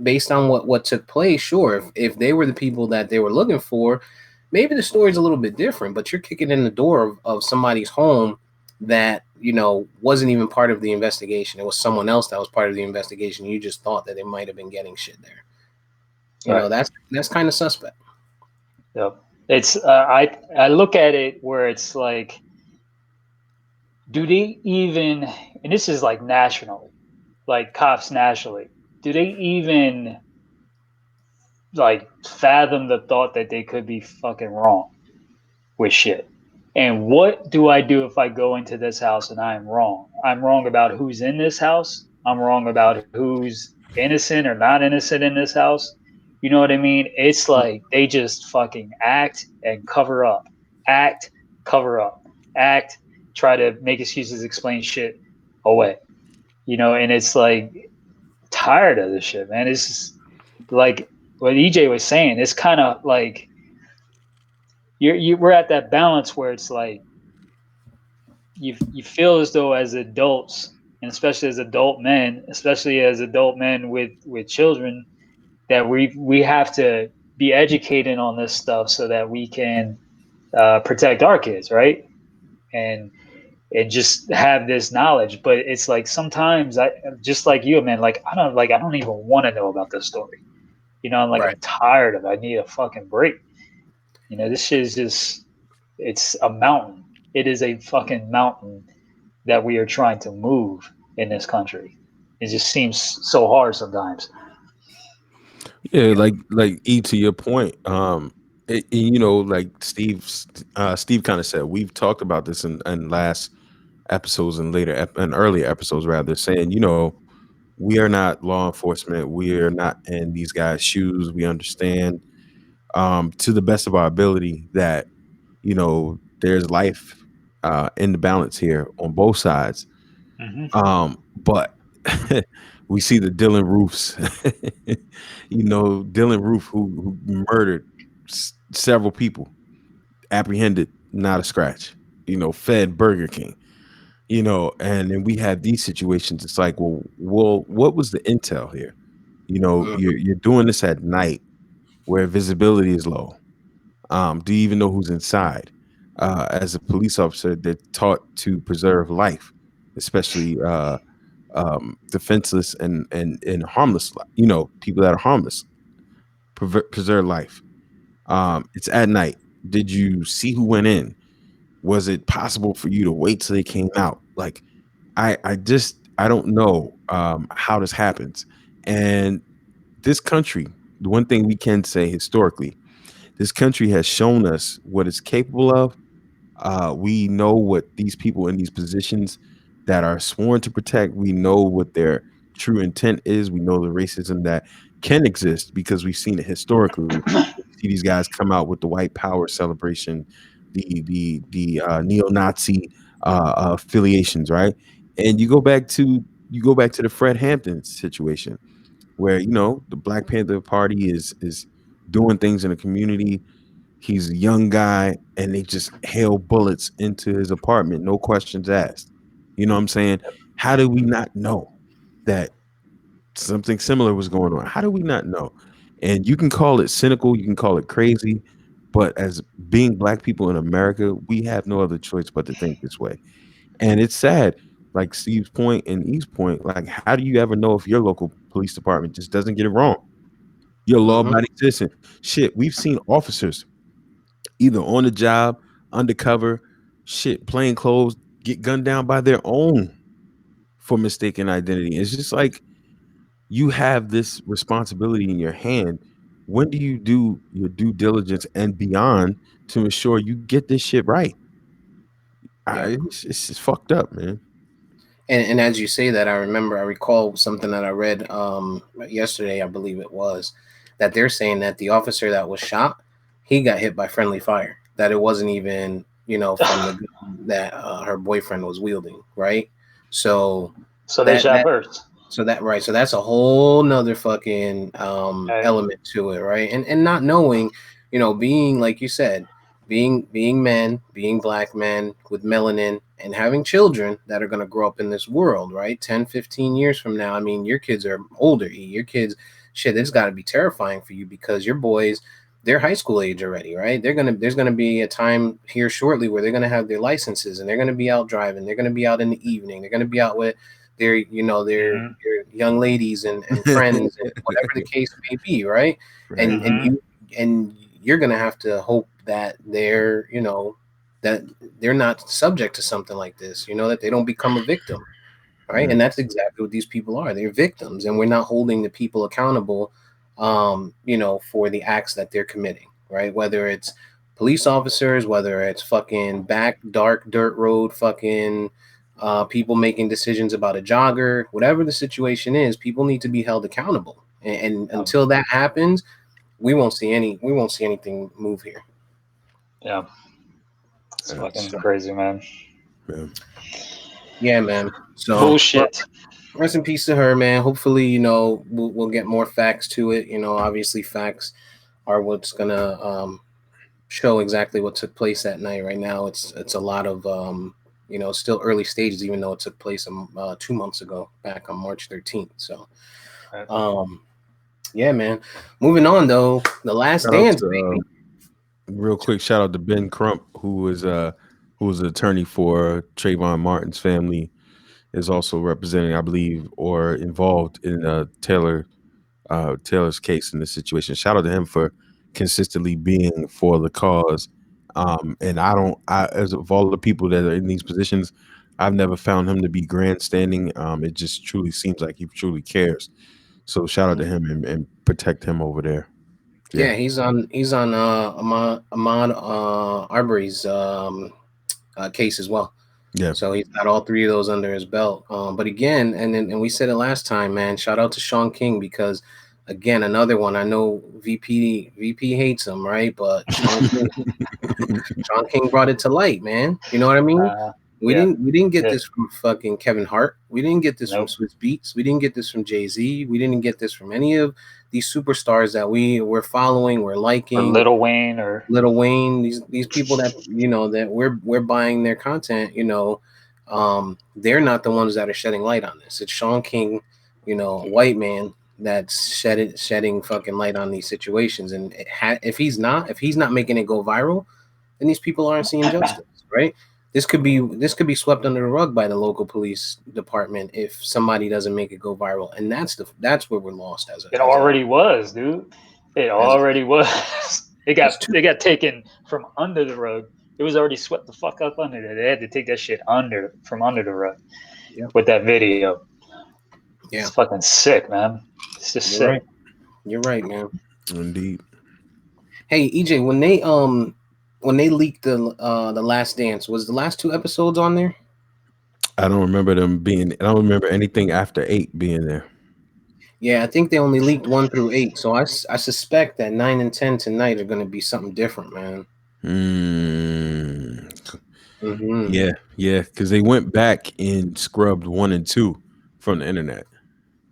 S2: based on what took place, sure, if they were the people that they were looking for, maybe the story's a little bit different. But you're kicking in the door of somebody's home that wasn't even part of the investigation. It was someone else that was part of the investigation. You just thought that they might have been getting shit there. That's kind of suspect.
S4: Yep. It's I look at it where it's like, do they even, and this is like nationally, like cops nationally, do they even like fathom the thought that they could be fucking wrong with shit? And what do I do if I go into this house and I am wrong? I'm wrong about who's in this house. I'm wrong about who's innocent or not innocent in this house. You know what I mean? It's like they just fucking act and cover up, act, cover up, act, try to make excuses, explain shit away. And it's like, tired of this shit, man. It's just like what EJ was saying. It's kind of like we're at that balance where it's like you feel as though, as adults, and especially as adult men, with children, that we have to be educated on this stuff so that we can protect our kids, right? And just have this knowledge. But it's like, sometimes, I just like you, man, like I don't even want to know about this story. I'm like,
S2: Right.
S4: I'm tired of it. I need a fucking break. This shit is just, it's a mountain. It is a fucking mountain that we are trying to move in this country. It just seems so hard sometimes.
S3: Yeah, like E, to your point, like Steve kind of said, we've talked about this in last episodes and and earlier episodes, rather, saying, we are not law enforcement, we are not in these guys' shoes. We understand, to the best of our ability, that there's life in the balance here on both sides. But we see the Dylan Roofs, Dylan Roof, who murdered several people, apprehended, not a scratch, fed Burger King, and then we have these situations. It's like, well, what was the intel here? You're doing this at night where visibility is low. Do you even know who's inside? As a police officer, they're taught to preserve life, especially defenseless and harmless. People that are harmless, preserve life. It's at night. Did you see who went in? Was it possible for you to wait till they came out? Like, I don't know how this happens. And this country, the one thing we can say historically, this country has shown us what it's capable of. We know what these people in these positions that are sworn to protect, we know what their true intent is. We know the racism that can exist because we've seen it historically. We see these guys come out with the white power celebration, the neo-Nazi affiliations, right? And you go back to the Fred Hampton situation, where the Black Panther Party is doing things in the community. He's a young guy, and they just hail bullets into his apartment, no questions asked. You know what I'm saying? How did we not know that something similar was going on? How do we not know? And you can call it cynical, you can call it crazy, but as being Black people in America, we have no other choice but to think this way. And it's sad. Like Steve's point and E's point, like how do you ever know if your local police department just doesn't get it wrong? You're a law-abiding citizen. Shit, we've seen officers either on the job, undercover, shit, plain clothes, get gunned down by their own for mistaken identity. It's just like you have this responsibility in your hand. When do you do your due diligence and beyond to ensure you get this shit right?
S2: Yeah.
S3: It's just fucked up, man.
S2: And as you say that, I recall something that I read yesterday, I believe it was, that they're saying that the officer that was shot, he got hit by friendly fire. That it wasn't even, from the gun that her boyfriend was wielding, right? So
S4: they shot
S2: that
S4: first.
S2: so that's a whole nother fucking element to it, right? And not knowing, being like you said, being men, being black men with melanin and having children that are going to grow up in this world, right? 10, 15 years from now. I mean, your kids are older. Your kids, shit, it's got to be terrifying for you because your boys, they're high school age already, right? There's gonna be a time here shortly where they're gonna have their licenses and they're gonna be out driving. They're gonna be out in the evening. They're gonna be out with their young ladies and friends and whatever the case may be, right?
S3: Right.
S2: And you're gonna have to hope that that they're not subject to something like this, that they don't become a victim, right?
S3: Yeah.
S2: And that's exactly what these people are. They're victims, and we're not holding the people accountable, for the acts that they're committing, right? Whether it's police officers, whether it's fucking back dark dirt road fucking people making decisions about a jogger, whatever the situation is, people need to be held accountable. And until that happens, we won't see anything move here.
S4: Yeah. It's fucking crazy, man.
S2: Yeah, man. So
S4: bullshit.
S2: Rest in peace to her, man. Hopefully, we'll get more facts to it. Obviously facts are what's gonna show exactly what took place that night. Right now, it's a lot of still early stages, even though it took place 2 months ago, back on March 13th. So, yeah, man. Moving on though, The Last Dance, baby.
S3: Real quick, shout out to Ben Crump, who was an attorney for Trayvon Martin's family, is also representing, I believe, or involved in Taylor's case in this situation. Shout out to him for consistently being for the cause. And as of all the people that are in these positions, I've never found him to be grandstanding. It just truly seems like he truly cares. So shout out to him and protect him over there.
S2: Yeah, he's on Ahmaud Arbery's case as well.
S3: Yeah.
S2: So he's got all three of those under his belt. But again, and we said it last time, man. Shout out to Sean King because, again, another one. I know VP hates him, right? But Sean King brought it to light, man. You know what I mean? We didn't get this from fucking Kevin Hart. We didn't get this from Swiss Beats. We didn't get this from Jay-Z. We didn't get this from any of these superstars that we're following, we're liking.
S4: Or Lil Wayne. These people that that we're buying their content. They're not the ones that are shedding light on this. It's Sean King, a white man that's shedding fucking light on these situations. And if he's not making it go viral, then these people aren't seeing justice, right? This could be swept under the rug by the local police department if somebody doesn't make it go viral, and that's where we're lost as it already was, dude. It already was. It got taken from under the rug. It was already swept the fuck up under there. They had to take that shit from under the rug with that video.
S2: Yeah,
S4: it's fucking sick, man. It's just sick.
S2: Right. You're right, man.
S3: Indeed.
S2: Hey, EJ, when they leaked the Last Dance, was the last 2 episodes on there?
S3: I don't remember them being. I don't remember anything after 8 being there.
S2: Yeah, I think they only leaked 1 through 8. So I suspect that 9 and 10 tonight are going to be something different, man.
S3: Yeah, because they went back and scrubbed 1 and 2 from the internet.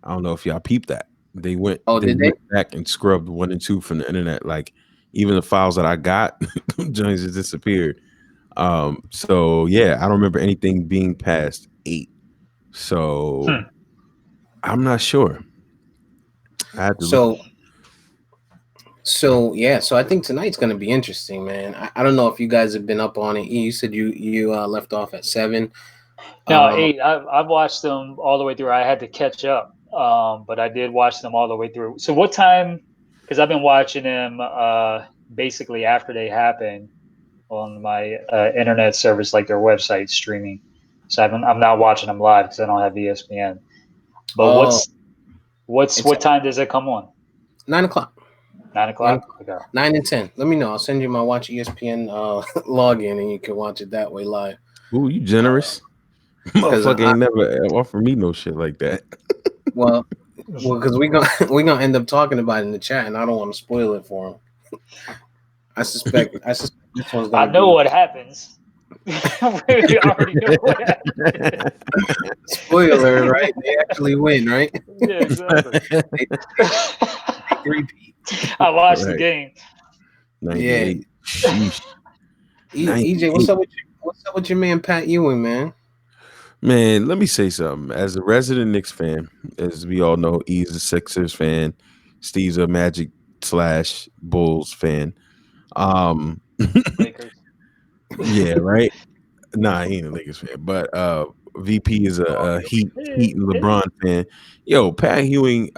S3: I don't know if y'all peeped that. They went back and scrubbed 1 and 2 from the internet. Like even the files that I got, Jones just disappeared. So yeah, I don't remember anything being past 8. So I'm not sure. I had to
S2: So I think tonight's going to be interesting, man. I don't know if you guys have been up on it. You said you left off at 7.
S4: No, I've watched them all the way through. I had to catch up, but I did watch them all the way through. So what time? Because I've been watching them basically after they happen on my internet service, like their website streaming. So I'm not watching them live because I don't have ESPN. But
S2: Oh,
S4: what time does it come on?
S2: 9 o'clock.
S4: 9 o'clock. Okay.
S2: 9 and 10. Let me know. I'll send you my Watch ESPN login, and you can watch it that way live.
S3: Ooh, you generous. Motherfucker ain't never offered me no shit like that.
S2: Well, because we gonna end up talking about it in the chat, and I don't want to spoil it for him. I suspect this one's gonna.
S4: I know what happens. We already know what happens.
S2: Spoiler, right? They actually win, right?
S4: Yeah, exactly.
S2: They repeat.
S4: I watched the game.
S3: 98.
S2: Yeah. EJ, what's up with your man Pat Ewing, man?
S3: Man, let me say something. As a resident Knicks fan, as we all know, E's a Sixers fan, Steve's a Magic / Bulls fan.
S4: Lakers.
S3: Yeah, right. Nah, he ain't a Lakers fan, but VP is a Heat and LeBron fan. Yo, Pat Ewing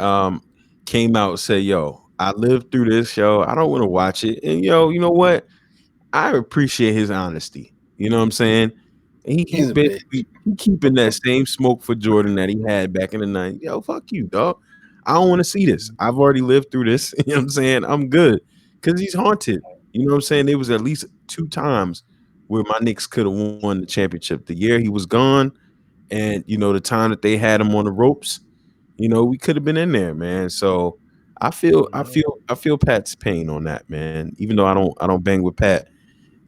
S3: came out and said, "Yo, I lived through this show. I don't want to watch it." And you know what? I appreciate his honesty. You know what I'm saying? He's keeping that same smoke for Jordan that he had back in the 90s. Yo, fuck you, dog. I don't want to see this. I've already lived through this. You know what I'm saying? I'm good. Because he's haunted. You know what I'm saying? There was at least 2 times where my Knicks could have won the championship. The year he was gone, and the time that they had him on the ropes, we could have been in there, man. So I feel Pat's pain on that, man. Even though I don't bang with Pat.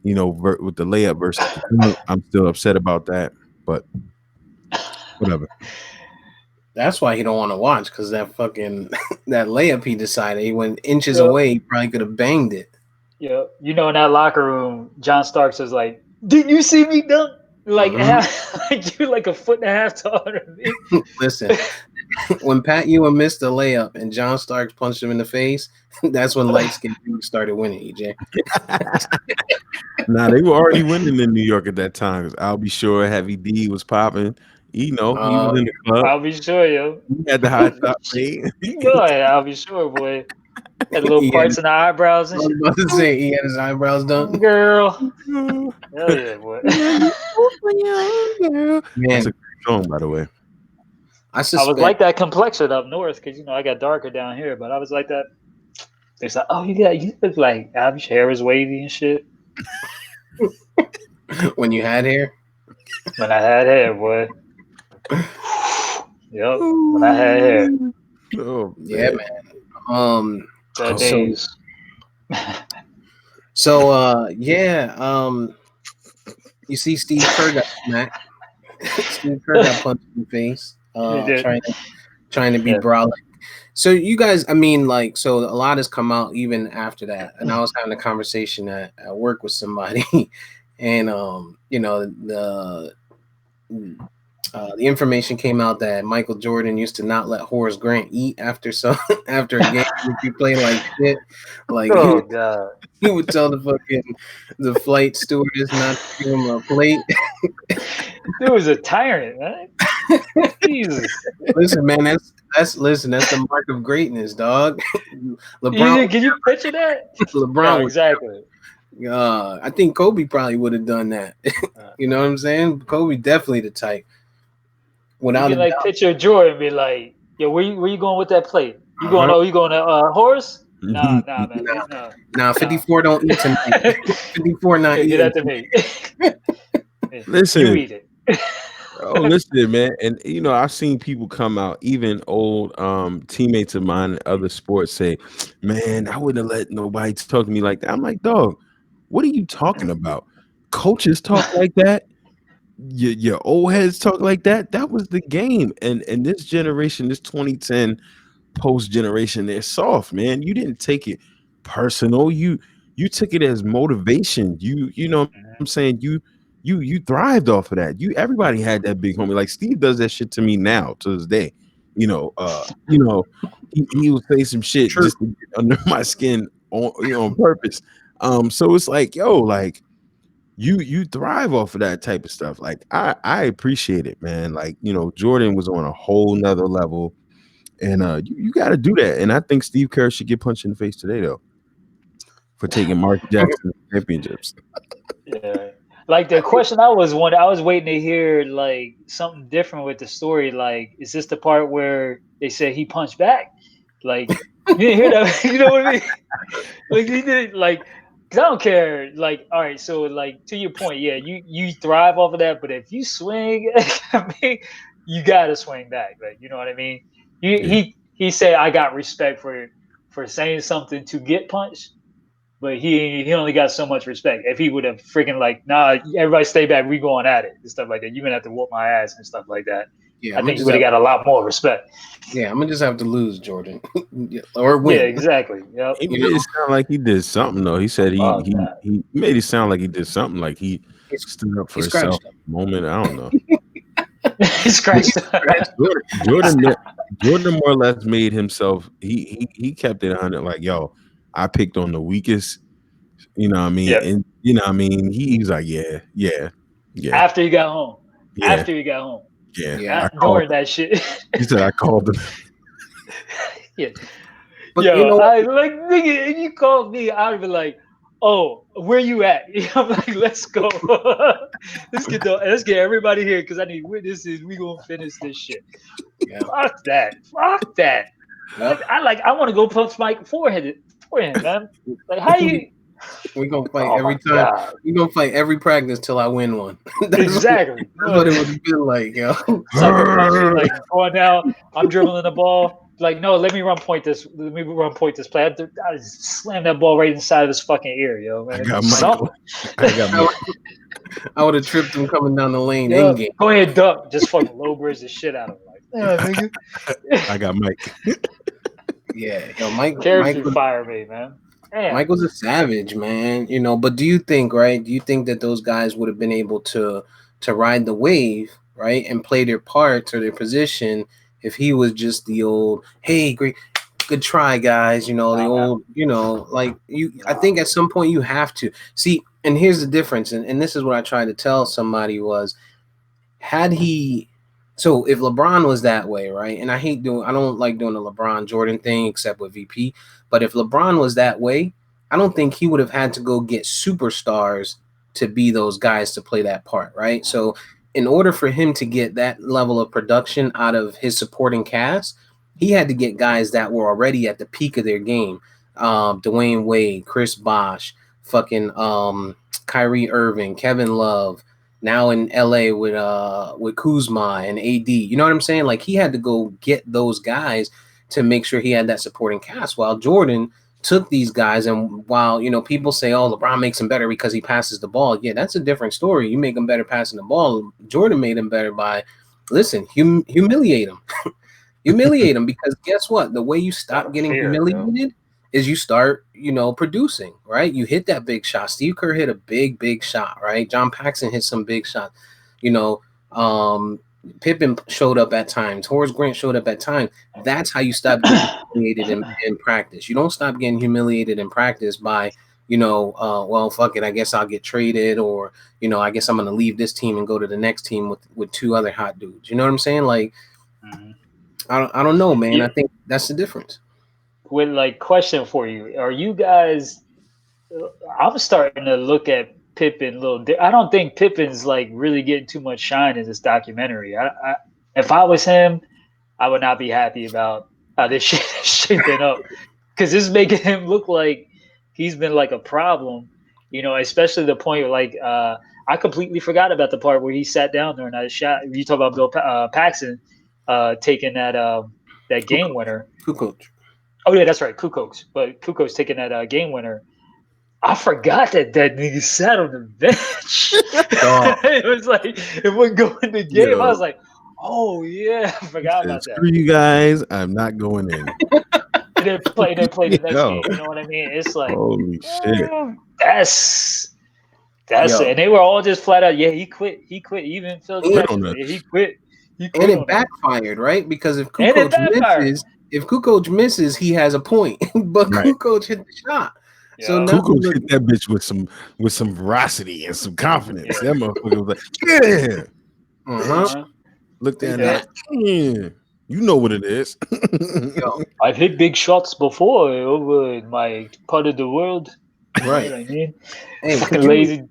S3: With the layup versus the dunk, I'm still upset about that, but whatever.
S2: That's why he don't want to watch, because that fucking that layup he decided he went inches away. He probably could have banged it.
S4: Yeah, in that locker room, John Starks was like, "Didn't you see me dunk? Like, you like a foot and a half taller than me."
S2: Listen, when Pat Ewing missed the layup and John Starks punched him in the face, that's when light skin started winning. EJ.
S3: Nah, they were already winning in New York at that time. I'll be sure Heavy D was popping. He was in the club.
S4: I'll be sure, yo.
S3: He had the high top fade.
S4: I'll be sure, boy. Had little parts in the eyebrows and shit.
S2: I was about to say he had his eyebrows done.
S4: Girl. Hell yeah, boy.
S2: Man.
S3: That's a great song, by the way.
S4: I was like that complexion up north because I got darker down here, but I was like that. It's like, oh, you look like your hair was wavy and shit.
S2: When you had hair?
S4: When I had hair, boy. Yep. When I had hair.
S3: Oh,
S2: yeah, man.
S4: Days.
S2: You see Steve Kerr got smacked. Steve Kerr got punched in the face. Trying to be brolic. So you guys, so a lot has come out even after that. And I was having a conversation at work with somebody, and the information came out that Michael Jordan used to not let Horace Grant eat after a game if he played like shit. Like,
S4: God.
S2: He would tell the flight stewardess not to give him a plate.
S4: Dude was a tyrant, man. Jesus.
S2: Listen, man, that's the mark of greatness, dog. LeBron,
S4: can you picture that?
S2: LeBron,
S4: yeah, exactly.
S2: I think Kobe probably would have done that. You know what I'm saying? Kobe definitely the type. Without
S4: you can picture Jordan be like, "Yo, where you going with that plate? You going? Oh, you going to Horace? Nah, man.
S2: Nah, 54 don't eat tonight. 54 not eating.
S4: Get that to me.
S3: Listen,
S4: you eat it.
S3: Listen, man, and I've seen people come out, even old teammates of mine in other sports, say, "Man, I wouldn't have let nobody talk to me like that." I'm like, dog, what are you talking about? Coaches talk like that. Your old heads talk like that. That was the game, and this generation, this 2010 post generation, they're soft, man. You didn't take it personal. You took it as motivation. You know what I'm saying? You thrived off of that. Everybody had that big homie. Like Steve does that shit to me now to this day. He will say some shit just to get under my skin on purpose. So it's like, yo, like you thrive off of that type of stuff. Like I appreciate it, man. Like, you know, Jordan was on a whole nother level, and you got to do that. And I think Steve Kerr should get punched in the face today, though, for taking Mark Jackson championships.
S4: Yeah. Like the question I was waiting to hear like something different with the story. Like, is this the part where they said he punched back? Like, you didn't hear that? You know what I mean? Like he did like. 'Cause I don't care. Like, all right, so like to your point, yeah, you thrive off of that. But if you swing, I mean, you gotta swing back. Like, you know what I mean?
S3: Yeah.
S4: He said I got respect for saying something to get punched, but he only got so much respect. If he would have freaking like, nah, everybody stay back, we going at it and stuff like that. You're gonna have to whoop my ass and stuff like that.
S2: Yeah,
S4: I think he would have got a lot more respect.
S2: Yeah, I'm gonna just have to lose, Jordan, or win.
S4: Yeah, exactly. Yep.
S3: He made it sound like he did something, though. He said
S4: Fuck
S3: he
S4: that.
S3: he made it sound like he did something, like he
S2: He's-
S3: stood up for
S2: he
S3: himself.
S2: scratched him.
S3: Moment, I don't know.
S4: He scratched.
S3: Jordan more or less made himself. He kept it 100. Like, yo, I picked on the weakest. You know what I mean?
S4: Yep.
S3: And you know what I mean? He's like, yeah.
S4: After he got home.
S3: Yeah.
S4: After he got home.
S3: Yeah.
S2: Yeah.
S4: During that shit.
S3: He said I called him.
S4: Yeah.
S2: But
S4: Yo,
S2: you know,
S4: I like nigga, if you called me, I'd be like, oh, where you at? I'm like, let's go. Let's get everybody here because I need witnesses. We gonna finish this shit.
S2: Yeah.
S4: Fuck that. Fuck that.
S2: Yep.
S4: I want to go punch Mike forehead, man. Like how you
S2: we gonna fight
S4: Oh
S2: every
S4: my
S2: time.
S4: God.
S2: We gonna fight every practice till I win one. That's
S4: Exactly.
S2: what it would feel like, yo.
S4: Sucker punch, like going down, I'm dribbling the ball. Like, no, let me run point this. Let me run point this play. I slammed that ball right inside of his fucking ear, yo. Man.
S3: I got
S4: Something.
S2: I would have tripped him coming down the lane
S4: Yeah,
S2: in game.
S4: go ahead, duck. Just fucking low bridge the shit out of him. Like, yeah, nigga.
S3: I got Mike.
S2: Yeah, yo, Mike
S4: Character fire me, man. Damn.
S2: Mike was a savage, man. You know, but do you think that those guys would have been able to ride the wave, right, and play their parts or their position if he was just the old, hey, great, good try, guys, you know, the old, you know, like you I think at some point you have to see, and here's the difference, and this is what I tried to tell somebody was, so if LeBron was that way, right, and I don't like doing the LeBron Jordan thing except with VP, but if LeBron was that way, I don't think he would have had to go get superstars to be those guys to play that part, right? So in order for him to get that level of production out of his supporting cast, he had to get guys that were already at the peak of their game. Dwayne Wade, Chris Bosh, fucking Kyrie Irving, Kevin Love, now in LA with Kuzma and AD. You know what I'm saying? Like he had to go get those guys to make sure he had that supporting cast, while Jordan took these guys, and while, you know, people say, oh, LeBron makes him better because he passes the ball. Yeah, that's a different story. You make him better passing the ball. Jordan made him better by, humiliate him. Humiliate him, because guess what? The way you stop getting humiliated is you start, you know, producing, right? You hit that big shot. Steve Kerr hit a big shot, right? John Paxson hit some big shots. You know, Pippen showed up at times. Horace Grant showed up at times. That's how you stop getting humiliated in practice. You don't stop getting humiliated in practice by, you know, well, fuck it, I guess I'll get traded, or, you know, I guess I'm going to leave this team and go to the next team with two other hot dudes. You know what I'm saying? Like, I don't know, man. I think that's the difference.
S4: With like, question for you: are you guys? I'm starting to look at Pippen a little. I don't think Pippen's like really getting too much shine in this documentary. If I was him, I would not be happy about how this shit is shaping up, because this is making him look like he's been like a problem. You know, especially the point where, like, I completely forgot about the part where he sat down during that shot. You talk about Bill Paxson taking that game winner.
S2: Kukoc.
S4: Oh yeah, that's right, Kukoc. But Kukoc taking that game winner. I forgot that nigga sat on the bench. It was like it wouldn't go in the game. I was like, oh yeah, I forgot about that.
S3: Screw you guys, I'm not going in.
S4: They didn't play the next game. You know what I mean? It's like,
S3: holy shit.
S4: That's it. And they were all just flat out, yeah, he quit. Even Phil Jackson, he quit.
S2: And it backfired, right? Because if Kukoc misses, he has a point. But Kukoc hit the shot. So
S4: Yeah.
S2: now
S3: Who goes
S2: look,
S3: hit that bitch with some veracity and some confidence?
S4: Yeah.
S3: That motherfucker was like, yeah.
S2: uh-huh.
S3: Looked down
S4: Yeah.
S3: there, yeah. You know what it is.
S2: Yo,
S4: I've hit big shots before over in my part of the world. You know
S2: right.
S4: what I mean?
S2: Hey,
S4: Fucking lazy.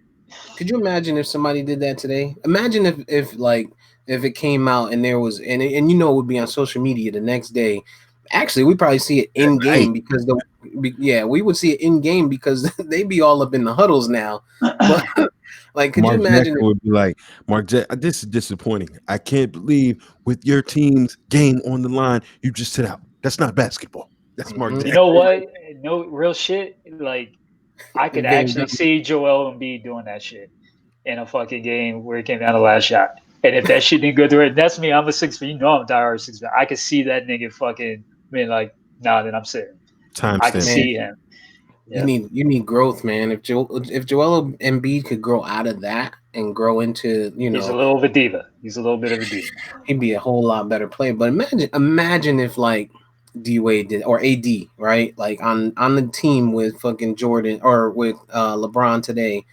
S2: could you imagine if somebody did that today? Imagine if like if it came out and there was and you know it would be on social media the next day. Actually, we probably see it in
S3: Right.
S2: game because yeah, we would see it in game because they be all up in the huddles now. But like, could you
S3: Mark
S2: imagine?
S3: Jackson would be like, this is disappointing. I can't believe with your team's game on the line, you just sit out. That's not basketball. That's Mark
S2: Mhm.
S4: You
S3: Jackson.
S4: know what? No real shit. Like I could
S2: Van
S4: actually
S2: Gundy.
S4: see Joel Embiid doing that shit in a fucking game where it came down to the last shot. And if that shit didn't go through it, that's me. I'm a 6 foot. You know I'm a diehard 6 foot. I could see that nigga fucking being like, nah, then I'm sitting. I could
S3: Timestamp.
S2: Man,
S4: see him. Yeah.
S2: you need growth, man. If Joel Embiid could grow out of that and grow into,
S4: He's a little of a diva. He's a little bit of a diva.
S2: he'd be a whole lot better player. But imagine if like D Wade did or AD, right? Like on the team with fucking Jordan or with LeBron today,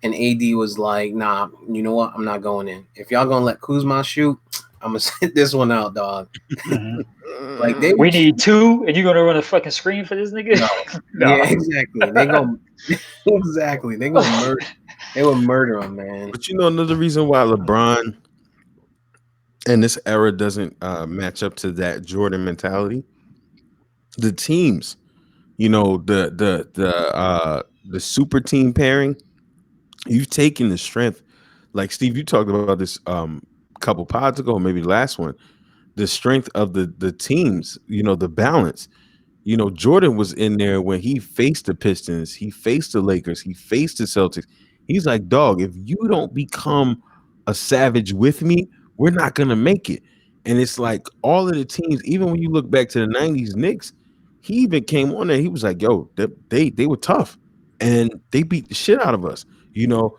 S2: and AD was like, nah, you know what? I'm not going in. If y'all gonna let Kuzma shoot, I'm gonna sit this one out, dog.
S4: Mhm.
S2: Like they
S4: We
S2: would
S4: need two, and you're gonna run a fucking screen for this nigga?
S2: no.
S4: No.
S2: Yeah, exactly. They go exactly. They gonna murder. They would murder him, man.
S3: But you know another reason why LeBron and this era doesn't match up to that Jordan mentality? The teams, you know, the super team pairing. You've taken the strength, like Steve. You talked about this couple pods ago, maybe the last one. The strength of the teams, you know, the balance. You know, Jordan was in there when he faced the Pistons, he faced the Lakers, he faced the Celtics. He's like, dog, if you don't become a savage with me, we're not gonna make it. And it's like all of the teams, even when you look back to the 90s Knicks, he even came on there. He was like, yo, they were tough and they beat the shit out of us. You know,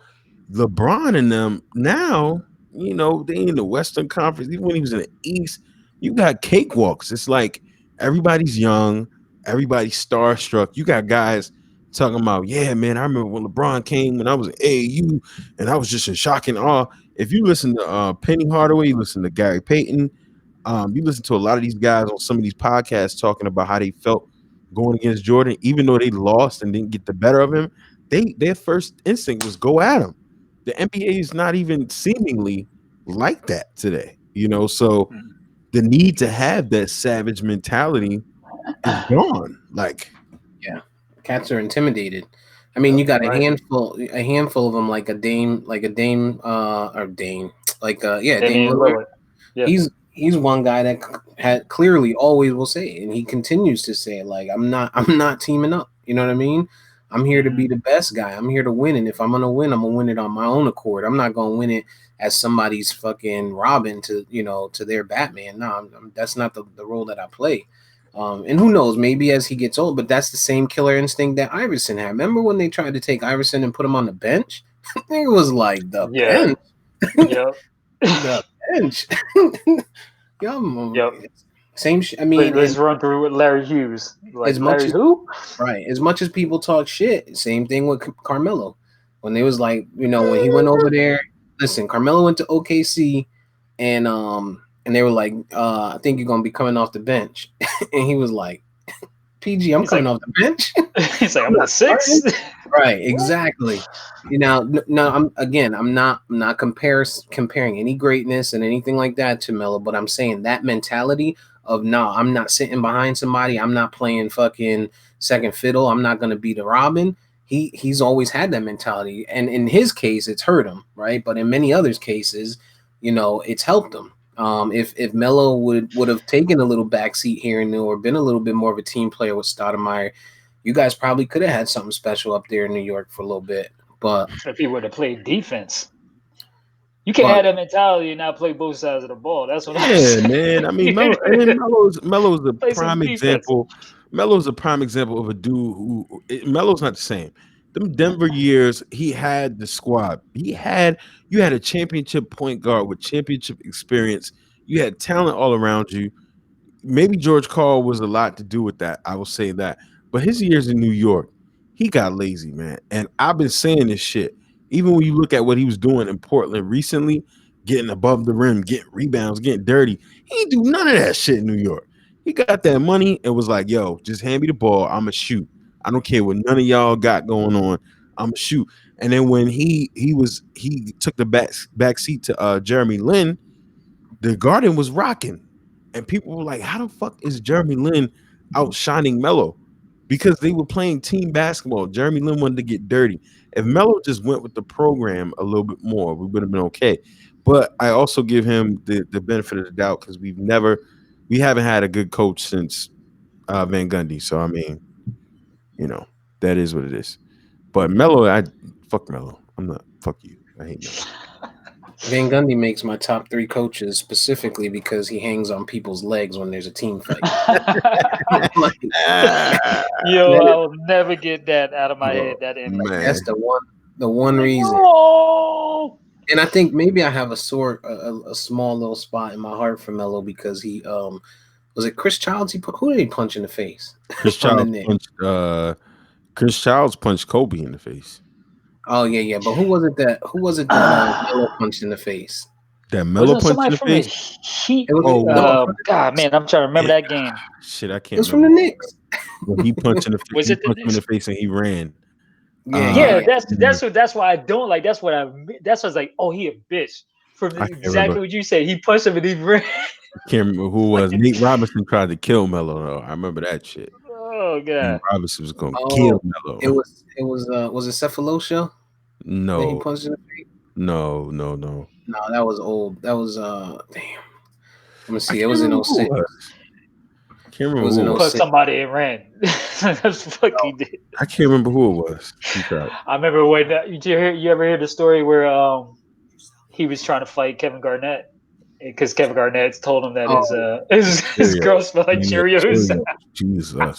S3: LeBron and them now, you know, they in the Western Conference, even when he was in the East, you got cakewalks. It's like everybody's young. Everybody's starstruck. You got guys talking about, yeah, man, I remember when LeBron came when I was at AAU and I was just in shock and awe. If you listen to Penny Hardaway, you listen to Gary Payton, you listen to a lot of these guys on some of these podcasts talking about how they felt going against Jordan, even though they lost and didn't get the better of him, their first instinct was go at him. The NBA is not even seemingly like that today, you know. So the need to have that savage mentality is gone. Like,
S2: Yeah, cats are intimidated. I mean, you got
S4: Right.
S2: a handful of them, like a Dame, or Dame, like yeah, Dame
S4: Damian
S2: Lillard.
S4: Lillard. Yeah.
S2: He's one guy that had clearly always will say it, and he continues to say it. Like I'm not teaming up. You know what I mean? I'm here to be the best guy. I'm here to win, and if I'm gonna win, I'm gonna win it on my own accord. I'm not gonna win it as somebody's fucking Robin to to their Batman. No, that's not the role that I play. And who knows? Maybe as he gets old, but that's the same killer instinct that Iverson had. Remember when they tried to take Iverson and put him on the bench? It was like the
S4: Yeah.
S2: bench,
S4: Yep.
S2: the bench.
S4: Yep.
S2: Same. I mean,
S4: Let's
S2: and
S4: run through with Larry Hughes. Like
S2: as much
S4: Larry
S2: as
S4: who?
S2: right, as much as people talk shit, same thing with Carmelo. When they was like, when he went over there, listen, Carmelo went to OKC, and they were like, I think you're gonna be coming off the bench, and he was like, PG, I'm
S4: He's
S2: coming
S4: like,
S2: off the bench.
S4: he's like,
S2: I'm
S4: I'm the
S2: not
S4: six.
S2: starting. Right, exactly. No, I'm not comparing any greatness and anything like that to Melo, but I'm saying that mentality of no, I'm not sitting behind somebody, I'm not playing fucking second fiddle, I'm not gonna be the Robin. He's always had that mentality, and in his case, it's hurt him, right? But in many others cases, it's helped him. If Melo would have taken a little backseat here and there, or been a little bit more of a team player with Stoudemire, you guys probably could have had something special up there in New York for a little bit. But
S4: If he would have played defense. You can't have that mentality and not play both sides of the ball. That's what I'm
S3: yeah,
S4: saying.
S3: man. I mean, Melo's a
S4: Play some
S3: prime
S4: defense.
S3: example. Melo's a prime example of a dude who Melo's not the same. Them Denver years, he had the squad. You had a championship point guard with championship experience. You had talent all around you. Maybe George Karl was a lot to do with that. I will say that. But his years in New York, he got lazy, man. And I've been saying this shit. Even when you look at what he was doing in Portland recently, getting above the rim, getting rebounds, getting dirty, he ain't do none of that shit in New York. He got that money and was like, yo, just hand me the ball. I'ma shoot. I don't care what none of y'all got going on. I'ma shoot. And then when he took the back seat to Jeremy Lin, the Garden was rocking. And people were like, how the fuck is Jeremy Lin outshining Melo? Because they were playing team basketball. Jeremy Lin wanted to get dirty. If Melo just went with the program a little bit more, we would have been okay. But I also give him the benefit of the doubt because we haven't had a good coach since Van Gundy. So I mean, that is what it is. But Melo, fuck Melo. I'm not. Fuck you. I hate Melo.
S2: Van Gundy makes my top 3 coaches specifically because he hangs on people's legs when there's a team fight.
S4: Yo, I will never get that out of my head. That image.
S2: That's the one reason.
S4: Oh!
S2: And I think maybe I have a small little spot in my heart for Melo because he was it Chris Childs? Who did he punch in the face?
S3: Chris Childs punched Kobe in the face.
S2: Oh yeah. But who was it that Melo punched in the face?
S3: That Melo punched in the face?
S4: God, man, I'm trying to remember that game.
S3: Shit, I can't.
S2: It was from the Knicks.
S3: When he punched in the face,
S4: Was it
S3: him in the face and he ran.
S4: Yeah, that's why I don't like. That's what I was like. Oh, he a bitch. From exactly what you said, he punched him and he ran.
S3: I can't remember who it was. Nate Robinson tried to kill Melo though. I remember that shit.
S4: Oh god,
S3: Nate Robinson was gonna kill Melo.
S2: It was it Cephalosha?
S3: No.
S2: That he punched in the face?
S3: No.
S2: No, that was old. That was damn. Let me see. It was in 06.
S3: Can't remember who
S4: put somebody and ran. That's what he did.
S3: I can't remember who it was.
S4: I remember when you ever hear the story where he was trying to fight Kevin Garnett because Kevin Garnett told him that his girl smelled like Cheerios.
S3: Jesus.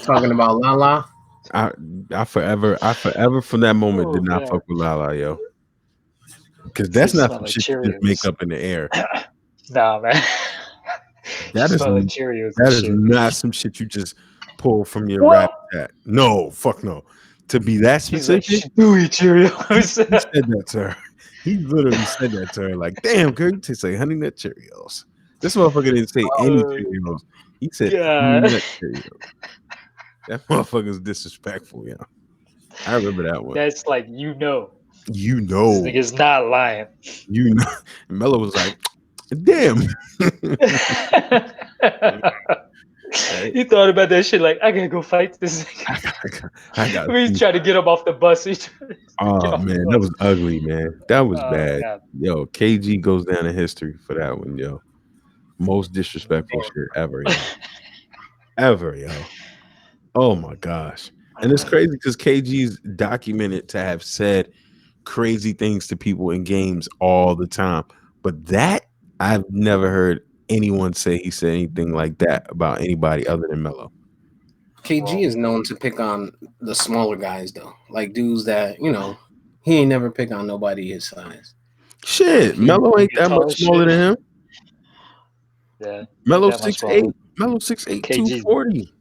S2: Talking about Lala.
S3: I forever from that moment did not fuck with Lala, yo. Because that's not some shit you just make up in the air.
S4: Nah, man.
S3: That is not some shit you just pull from your rap hat. No, fuck no. To be that specific,
S4: like, Cheerios.
S3: He said that to her. He literally said that to her. Like, damn, girl, you taste like Honey Nut Cheerios. This motherfucker didn't say any Cheerios. He said Honey Nut Cheerios. That motherfucker's disrespectful, yeah. I remember that one.
S4: That's like,
S3: You
S4: this nigga's not lying.
S3: And Melo was like, damn.
S4: He thought about that shit like, I gotta go fight this nigga. He's trying to get him off the bus.
S3: Oh man, that was ugly, man. That was bad. God. Yo, KG goes down in history for that one, yo. Most disrespectful shit ever, yo. Ever, yo. Oh my gosh. And it's crazy because KG's documented to have said crazy things to people in games all the time. But that, I've never heard anyone say he said anything like that about anybody other than Melo.
S2: KG is known to pick on the smaller guys, though. Like dudes that, he ain't never pick on nobody his size.
S3: Shit, Melo ain't that much smaller than him.
S4: Yeah.
S3: Melo's 6'8". Melo's 6'8", 240.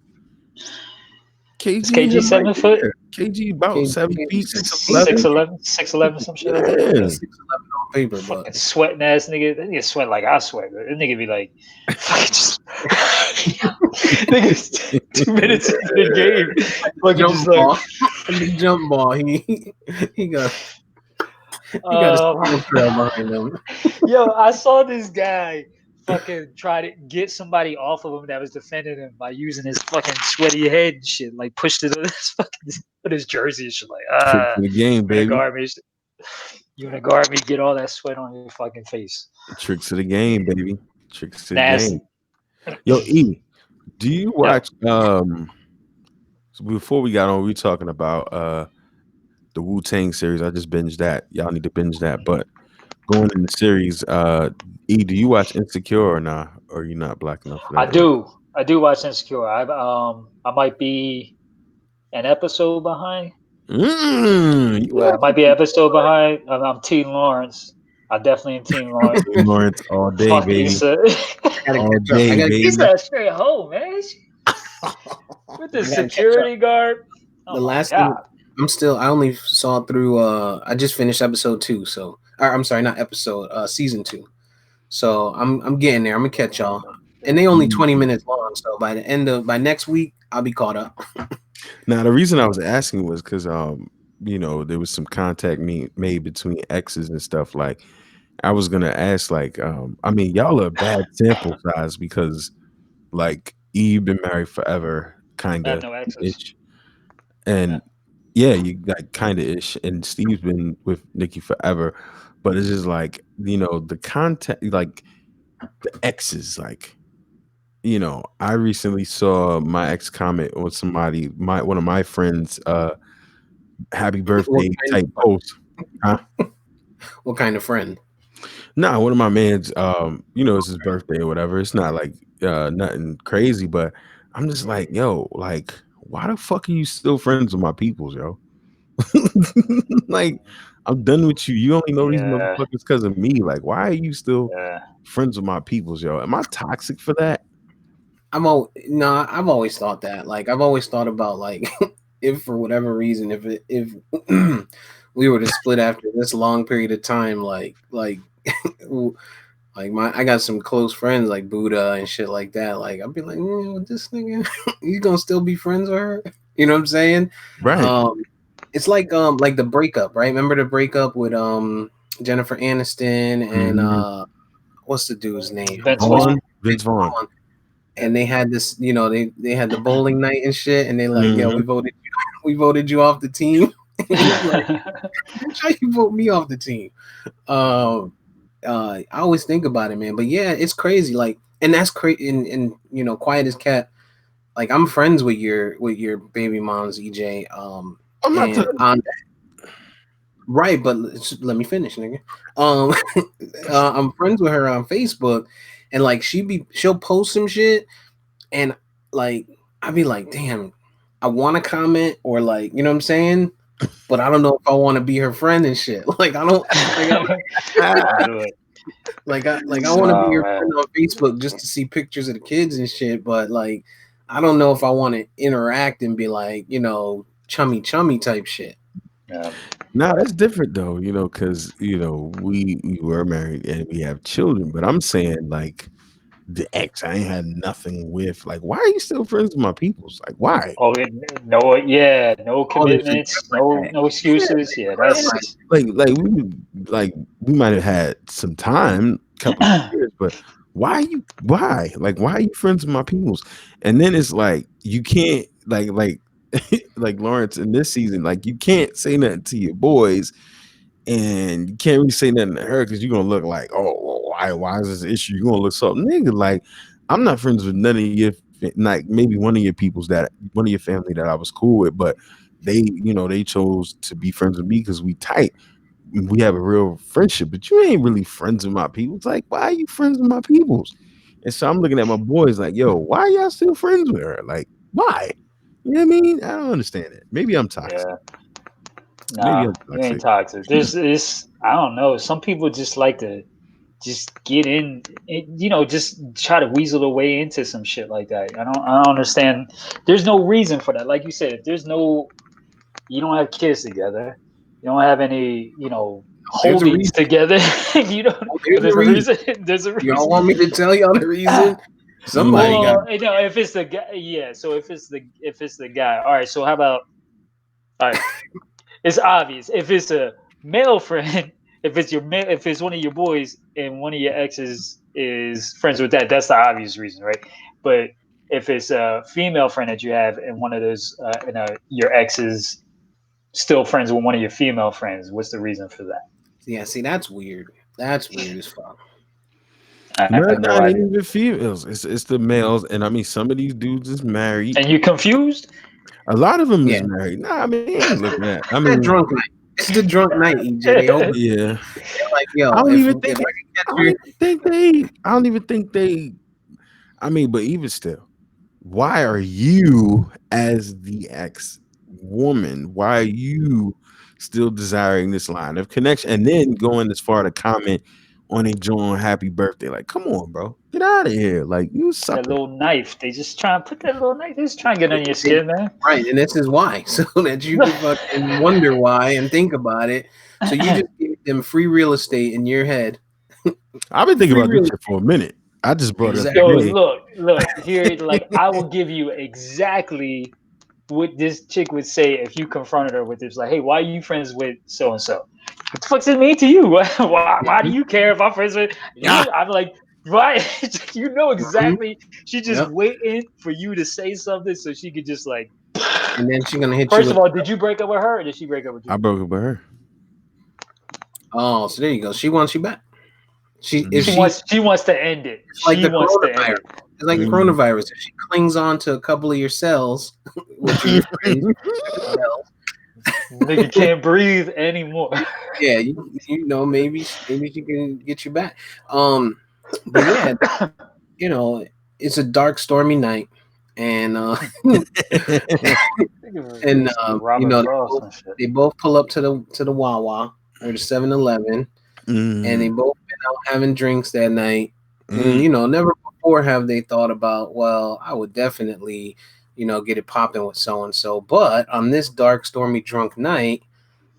S4: KG 7 foot?
S3: KG about 7 feet,
S4: 6'11", 6'11", some shit like that.
S2: 6'11" on paper, but
S4: sweating ass nigga. That nigga sweat like I sweat. That nigga be like, just niggas 2 minutes into the game.
S2: Jump ball. He got a trail behind him.
S4: Yo, I saw this guy fucking try to get somebody off of him that was defending him by using his fucking sweaty head and shit. Like pushed it on his fucking his jersey and shit. Like,
S3: the game, baby.
S4: You wanna guard me? Get all that sweat on your fucking face.
S3: Tricks of the game, baby. Tricks of the game. Yo, E, do you watch? So before we got on, we were talking about the Wu-Tang series. I just binged that. Y'all need to binge that. But going in the series, E, do you watch Insecure or not? Or are you not black enough for that?
S4: I do watch Insecure. I might be an episode behind. I might be an episode behind. I'm Team Lawrence. I definitely am Team Lawrence.
S3: Team Lawrence all day, baby. All day, baby.
S4: He's a straight hoe, man. With the security guard. Oh
S2: the
S4: my
S2: last thing
S4: god.
S2: I only saw through I just finished episode 2, so I'm sorry, not episode, season 2. So I'm getting there. I'm gonna catch y'all. And they only 20 minutes long, so by next week I'll be caught up.
S3: Now, the reason I was asking was because there was some contact made between exes and stuff. Like, I was gonna ask, like, I mean, y'all are a bad sample size because, like, Eve been married forever, kind
S4: I have
S3: of
S4: no exes.
S3: ish, and yeah, you got kind of ish, and Steve's been with Nikki forever, but it's just like, the contact, like the exes, like. I recently saw my ex comment on one of my friends' happy
S2: What
S3: birthday
S2: kind
S3: type post. Huh?
S2: what kind of friend?
S3: Nah, one of my man's it's his birthday or whatever. It's not like nothing crazy, but I'm just like, yo, like, why the fuck are you still friends with my peoples, yo? Like, I'm done with you. You only know these
S4: Yeah,
S3: motherfuckers because of me. Like, why are you still
S4: yeah.
S3: friends with my peoples, yo? Am I toxic for that?
S2: I've always thought that. Like I've always thought about like if for whatever reason if we were to split after this long period of time, like I got some close friends like Buddha and shit like that. Like I'd be like, this nigga, you gonna still be friends with her? You know what I'm saying?
S3: Right.
S2: It's like the breakup, right? Remember the breakup with Jennifer Aniston and what's the dude's name?
S4: Vince Vaughn.
S3: Vince Vaughn.
S2: And they had this, they had the bowling night and shit, and they like, yo,
S3: Mhm.
S2: we voted you off the team. He's like, how you vote me off the team? I always think about it, man. But yeah, it's crazy. Like, and that's crazy. And quiet as cat. Like, I'm friends with your baby moms, EJ.
S3: I'm not.
S2: And on right, but let me finish, nigga. Um, I'm friends with her on Facebook, and like she'll post some shit, and like I'd be like, damn, I want to comment or like, you know what I'm saying, but I don't know if I want to be her friend and shit. Like I don't
S4: Don't do it.
S2: I want to be
S4: Oh
S2: your
S4: man.
S2: friend on Facebook just to see pictures of the kids and shit, but like I don't know if I want to interact and be like, chummy type shit.
S4: Yeah.
S3: No, that's different though, because we were married and we have children. But I'm saying, like, the ex I ain't had nothing with. Like, why are you still friends with my peoples? Like, why?
S4: Oh, no, yeah, no
S2: Oh, there's a
S4: commitments, no excuses. Yeah, that's
S3: We might have had some time, couple of years, but why are you friends with my peoples? And then it's like you can't like Lawrence in this season, like you can't say nothing to your boys and you can't really say nothing to her because you're gonna look like, oh, well, why is this an issue? You're gonna look something, nigga. Like, I'm not friends with none of your, like, maybe one of your one of your family that I was cool with, but they chose to be friends with me because we tight. We have a real friendship, but you ain't really friends with my people. It's like, why are you friends with my peoples? And so I'm looking at my boys like, yo, why y'all still friends with her? Like, why? You know what I mean? I don't understand it. Maybe I'm toxic.
S4: yeah.
S3: Maybe
S4: Nah,
S3: I'm
S4: you ain't
S3: toxic.
S4: toxic. There's this. I don't know. Some people just like to just get in. Just try to weasel their way into some shit like that. I don't understand. There's no reason for that. Like you said, if you don't have kids together. You don't have any,
S2: There's a
S4: holdings
S2: reason.
S4: together. You don't. But
S2: There's a
S4: there's a
S2: reason.
S4: reason. There's a
S2: Y'all
S4: reason.
S2: want me to tell y'all the reason? Somebody got.
S4: Well, if it's the guy, yeah. So if it's the guy, all right. So how about, all right? It's obvious. If it's a male friend, if it's one of your boys and one of your exes is friends with that's the obvious reason, right? But if it's a female friend that you have and one of those, your exes still friends with one of your female friends, what's the reason for that?
S2: Yeah, see, that's weird. That's weird as fuck.
S4: I
S3: No,
S4: have no
S3: not
S4: idea.
S3: even females. It's the males, and I mean some of these dudes is married.
S4: And you confused?
S3: A lot of them is
S2: Yeah,
S3: married. Nah, I mean, I ain't looking at. I
S2: that
S3: mean,
S2: drunk night. It's the drunk night, EJ. They open.
S3: yeah.
S2: They're like,
S3: I
S2: yo,
S3: don't
S2: if
S3: even
S2: I
S3: think.
S2: can catch
S3: I don't
S2: you,
S3: even think they. I don't even think they. I mean, but even still, why are you, as the ex woman, why are you still desiring this line of connection? And then going as far to comment on a joint happy birthday. Like, come on, bro. Get out of here. Like, you
S4: That
S3: sucker.
S4: little knife. They just try and put that little knife. They just try and get under your skin, man.
S2: Right, and this is why, so that you can fucking wonder why and think about it. So you just give them free real estate in your head.
S3: I've been thinking
S2: Free
S3: about
S2: real
S3: this shit for a minute. I just brought
S2: Exactly.
S3: it
S4: Yo,
S3: up today.
S4: look here. Like, I will give you exactly what this chick would say if you confronted her with this. Like, hey, why are you friends with so and so? What the fuck does it mean to you? Why do you care if I'm friends with you?
S3: Ah.
S4: I'm like, why? You know exactly. She's just
S2: Yep.
S4: waiting for you to say something so she could just like.
S2: And then she's gonna hit
S4: First
S2: you
S4: of
S2: with.
S4: all, did you break up with her or did she break up with you?
S3: I broke up with her.
S2: Oh, so there you go. She wants you back. If
S4: She wants to end it.
S2: It's like
S4: She
S2: the
S4: wants to end
S2: coronavirus.
S4: it.
S2: It's like the coronavirus. If she clings on to a couple of your cells, which are your friends,
S4: Nigga can't breathe anymore.
S2: yeah, you know, maybe she can get you back. But yeah, you know, it's a dark, stormy night, and and you know, they both pull up to the Wawa or the 7-Eleven, and they both been out having drinks that night. And you know, never before have they thought about, well, I would definitely, you know, get it popping with so and so. But on this dark, stormy, drunk night,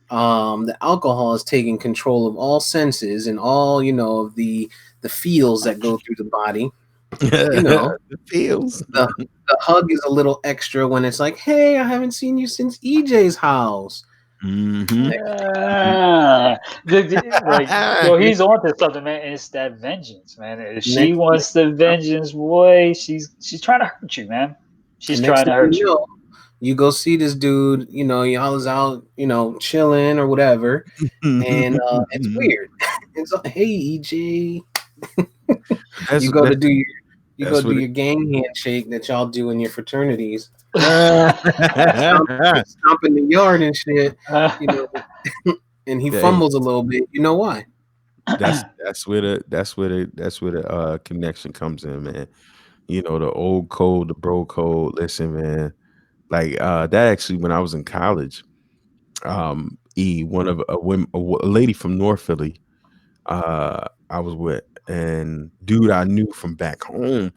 S2: the alcohol is taking control of all senses and all, you know, of the feels that go through the body. You know,
S3: the feels.
S2: The hug is a little extra when it's like, hey, I haven't seen you since EJ's house.
S3: Mm-hmm.
S4: Like, yo, he's onto something, man. It's that vengeance, man. If she wants the vengeance, boy, she's trying to hurt you, man. She's trying to hurt you.
S2: You go see this dude, you know, y'all is out, you know, chilling or whatever, and it's weird. It's like, hey, EJ, you go to do your gang handshake that y'all do in your fraternities. Stomp in the yard and shit, you know, and he fumbles a little bit. You know why?
S3: That's where the connection comes in, man. You know, the old code, the bro code. Listen, man, like that actually when I was in college, one of a lady from North Philly, I was with, and dude I knew from back home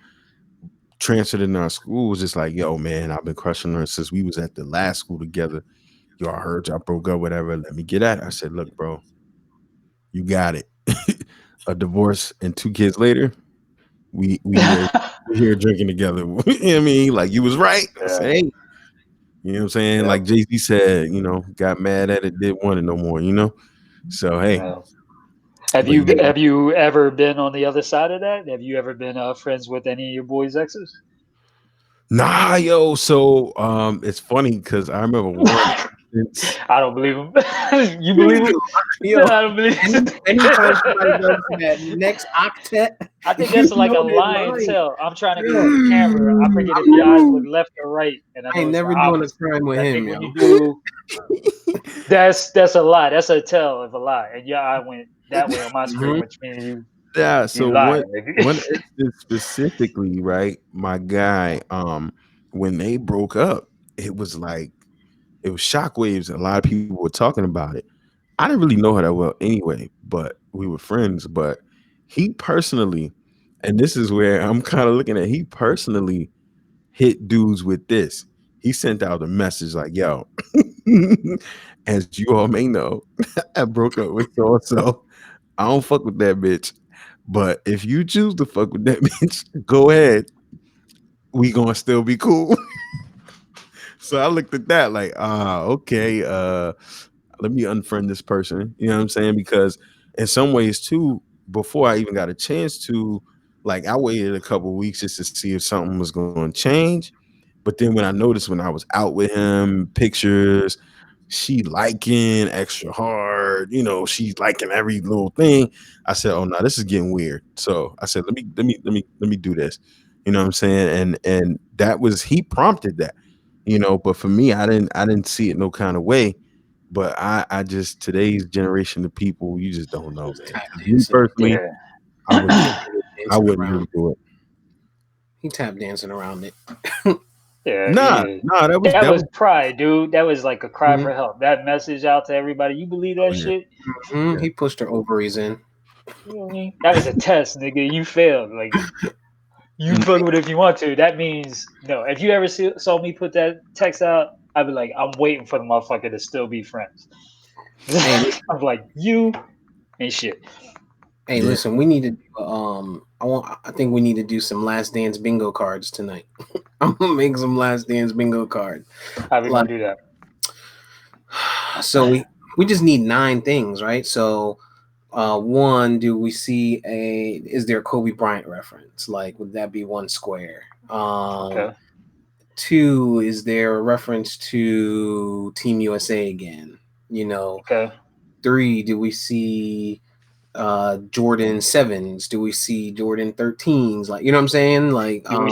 S3: transferred in our school was just like, yo, man, I've been crushing her since we was at the last school together. Yo, I heard y'all broke up, whatever. Let me get at it. I said, look, bro, you got it. A divorce and 2 kids later, we here drinking together. You know what I mean? Like, you was right. I said, hey, you know what I'm saying? Like Jay-Z said, you know, got mad at it, didn't want it no more, you know? So, hey.
S4: Have you ever been on the other side of that? Have you ever been friends with any of your boys' exes?
S3: Nah, yo. So it's funny because I remember one
S4: I don't believe him. You believe him?
S2: Yo,
S4: I don't believe him.
S2: Anytime somebody goes to that next octet,
S4: I think that's like a lie and tell. I'm trying to go with the camera. I forget if your eyes look left or right. And I
S2: ain't never doing a crime with him, yo.
S4: When you do, that's a lie. That's a tell of a lie. And your eye went that way on my screen, which means you.
S3: Yeah. So
S4: lying,
S3: one instance specifically, right? My guy, when they broke up, it was shockwaves. A lot of people were talking about it. I didn't really know her that well anyway, but we were friends. But he personally, and this is where I'm kind of looking at, he personally hit dudes with this. He sent out a message like, yo, as you all may know, I broke up with so-and-so. I don't fuck with that bitch. But if you choose to fuck with that bitch, go ahead. We gonna still be cool. So I looked at that like, okay, let me unfriend this person. You know what I'm saying? Because in some ways too, before I even got a chance to, like, I waited a couple weeks just to see if something was going to change. But then when I noticed when I was out with him, pictures, she liking extra hard, you know, she's liking every little thing. I said, oh no, this is getting weird. So I said, let me do this. You know what I'm saying? And that was, he prompted that, you know, but for me, I didn't see it no kind of way. But I just, today's generation of people, you just don't know, man. Me personally, I wouldn't really do it.
S2: He tap dancing around it.
S3: Nah, that
S4: was pride, dude. That was like a cry for help. That message out to everybody. You believe that shit?
S2: He pushed her ovaries in.
S4: You know what I mean? That was a test, nigga. You failed. Like, you fuck with it if you want to. That means no. If you ever saw me put that text out, I'd be like, I'm waiting for the motherfucker to still be friends.
S2: Hey,
S4: I'm like, you and shit.
S2: hey,
S3: Yeah.
S2: listen, we need to do, I think we need to do some Last Dance bingo cards tonight. I'm gonna make some Last Dance bingo cards.
S4: How we
S2: Like,
S4: gonna do that?
S2: so we just need 9 things, right? So one, do we see is there a Kobe Bryant reference? Like, would that be 1 square?
S4: Okay.
S2: 2, is there a reference to Team USA again? You know,
S4: Okay.
S2: 3, do we see Jordan 7s? Do we see Jordan 13s? Like, you know what I'm saying? Like,
S4: Do we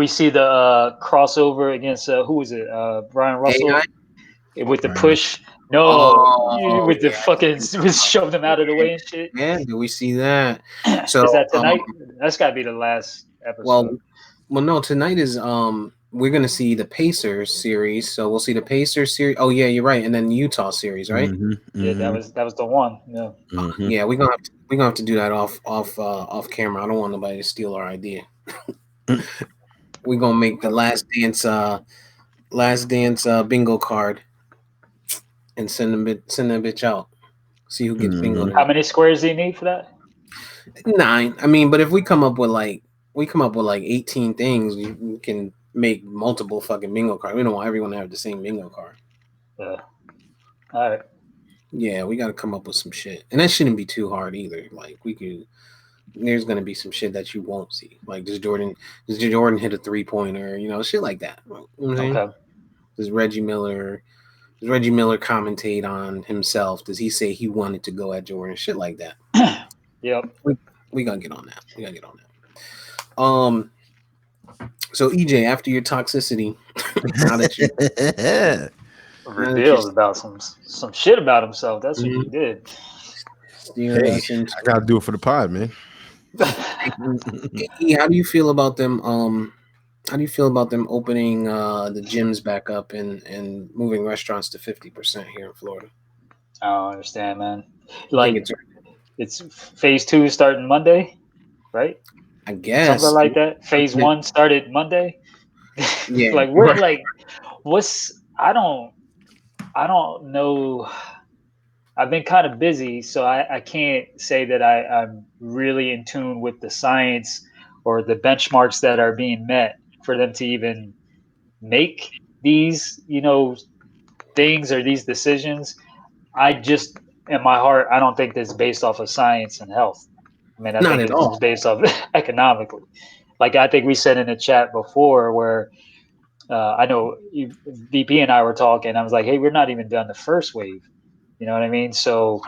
S4: see the crossover against who was it? Brian Russell
S2: AI?
S4: with the
S3: Brian
S4: push. No,
S2: Oh
S4: with the
S2: yeah,
S4: fucking shoved them out of the way and shit.
S2: yeah. Do we see that? So
S4: Is that tonight? That's got to be the last
S2: well,
S4: episode.
S2: no, tonight is we're gonna see the Pacers series. So we'll see the Pacers series. Oh yeah, you're right. And then Utah series, right?
S4: Yeah, that was the one. Yeah.
S2: Yeah, we're gonna have to do that off camera. I don't want nobody to steal our idea. We're gonna make the last dance bingo card and send that bitch out. See who gets bingo
S4: How
S2: tonight.
S4: many squares do you need for that?
S2: 9. I mean, but if we come up with like 18 things, we can make multiple fucking bingo cards. We don't want everyone to have the same bingo card.
S4: Yeah. All right.
S2: Yeah, we got to come up with some shit, and that shouldn't be too hard either. Like there's gonna be some shit that you won't see. Like does Jordan hit a 3-pointer? You know, shit like that. You know what I'm saying?
S4: Okay.
S2: Does Reggie Miller commentate on himself? Does he say he wanted to go at Jordan? Shit like that.
S4: Yep.
S2: We gotta get on that. So EJ, after your toxicity, now that you
S4: Revealed about some shit about himself. That's what you did.
S2: steered
S3: Hey,
S2: us into
S3: I gotta do it for the pod, man.
S2: E, how do you feel about them? How do you feel about them opening the gyms back up and moving restaurants to 50% here in Florida?
S4: I don't understand, man.
S2: I think
S4: Like it's phase 2 starting Monday, right?
S2: I
S4: Something
S2: guess.
S4: like that. Phase 1 started Monday.
S2: Yeah.
S4: Like what? Like what's? I don't know. I've been kind of busy, so I can't say that I'm really in tune with the science or the benchmarks that are being met for them to even make these, things or these decisions. I just, in my heart, I don't think this is based off of science and health. I mean, I
S2: Not
S4: think
S2: at
S4: it's
S2: all.
S4: just based off economically. Like I think we said in the chat before, where I know VP and I were talking. I was like, "Hey, we're not even done the first wave." You know what I mean? So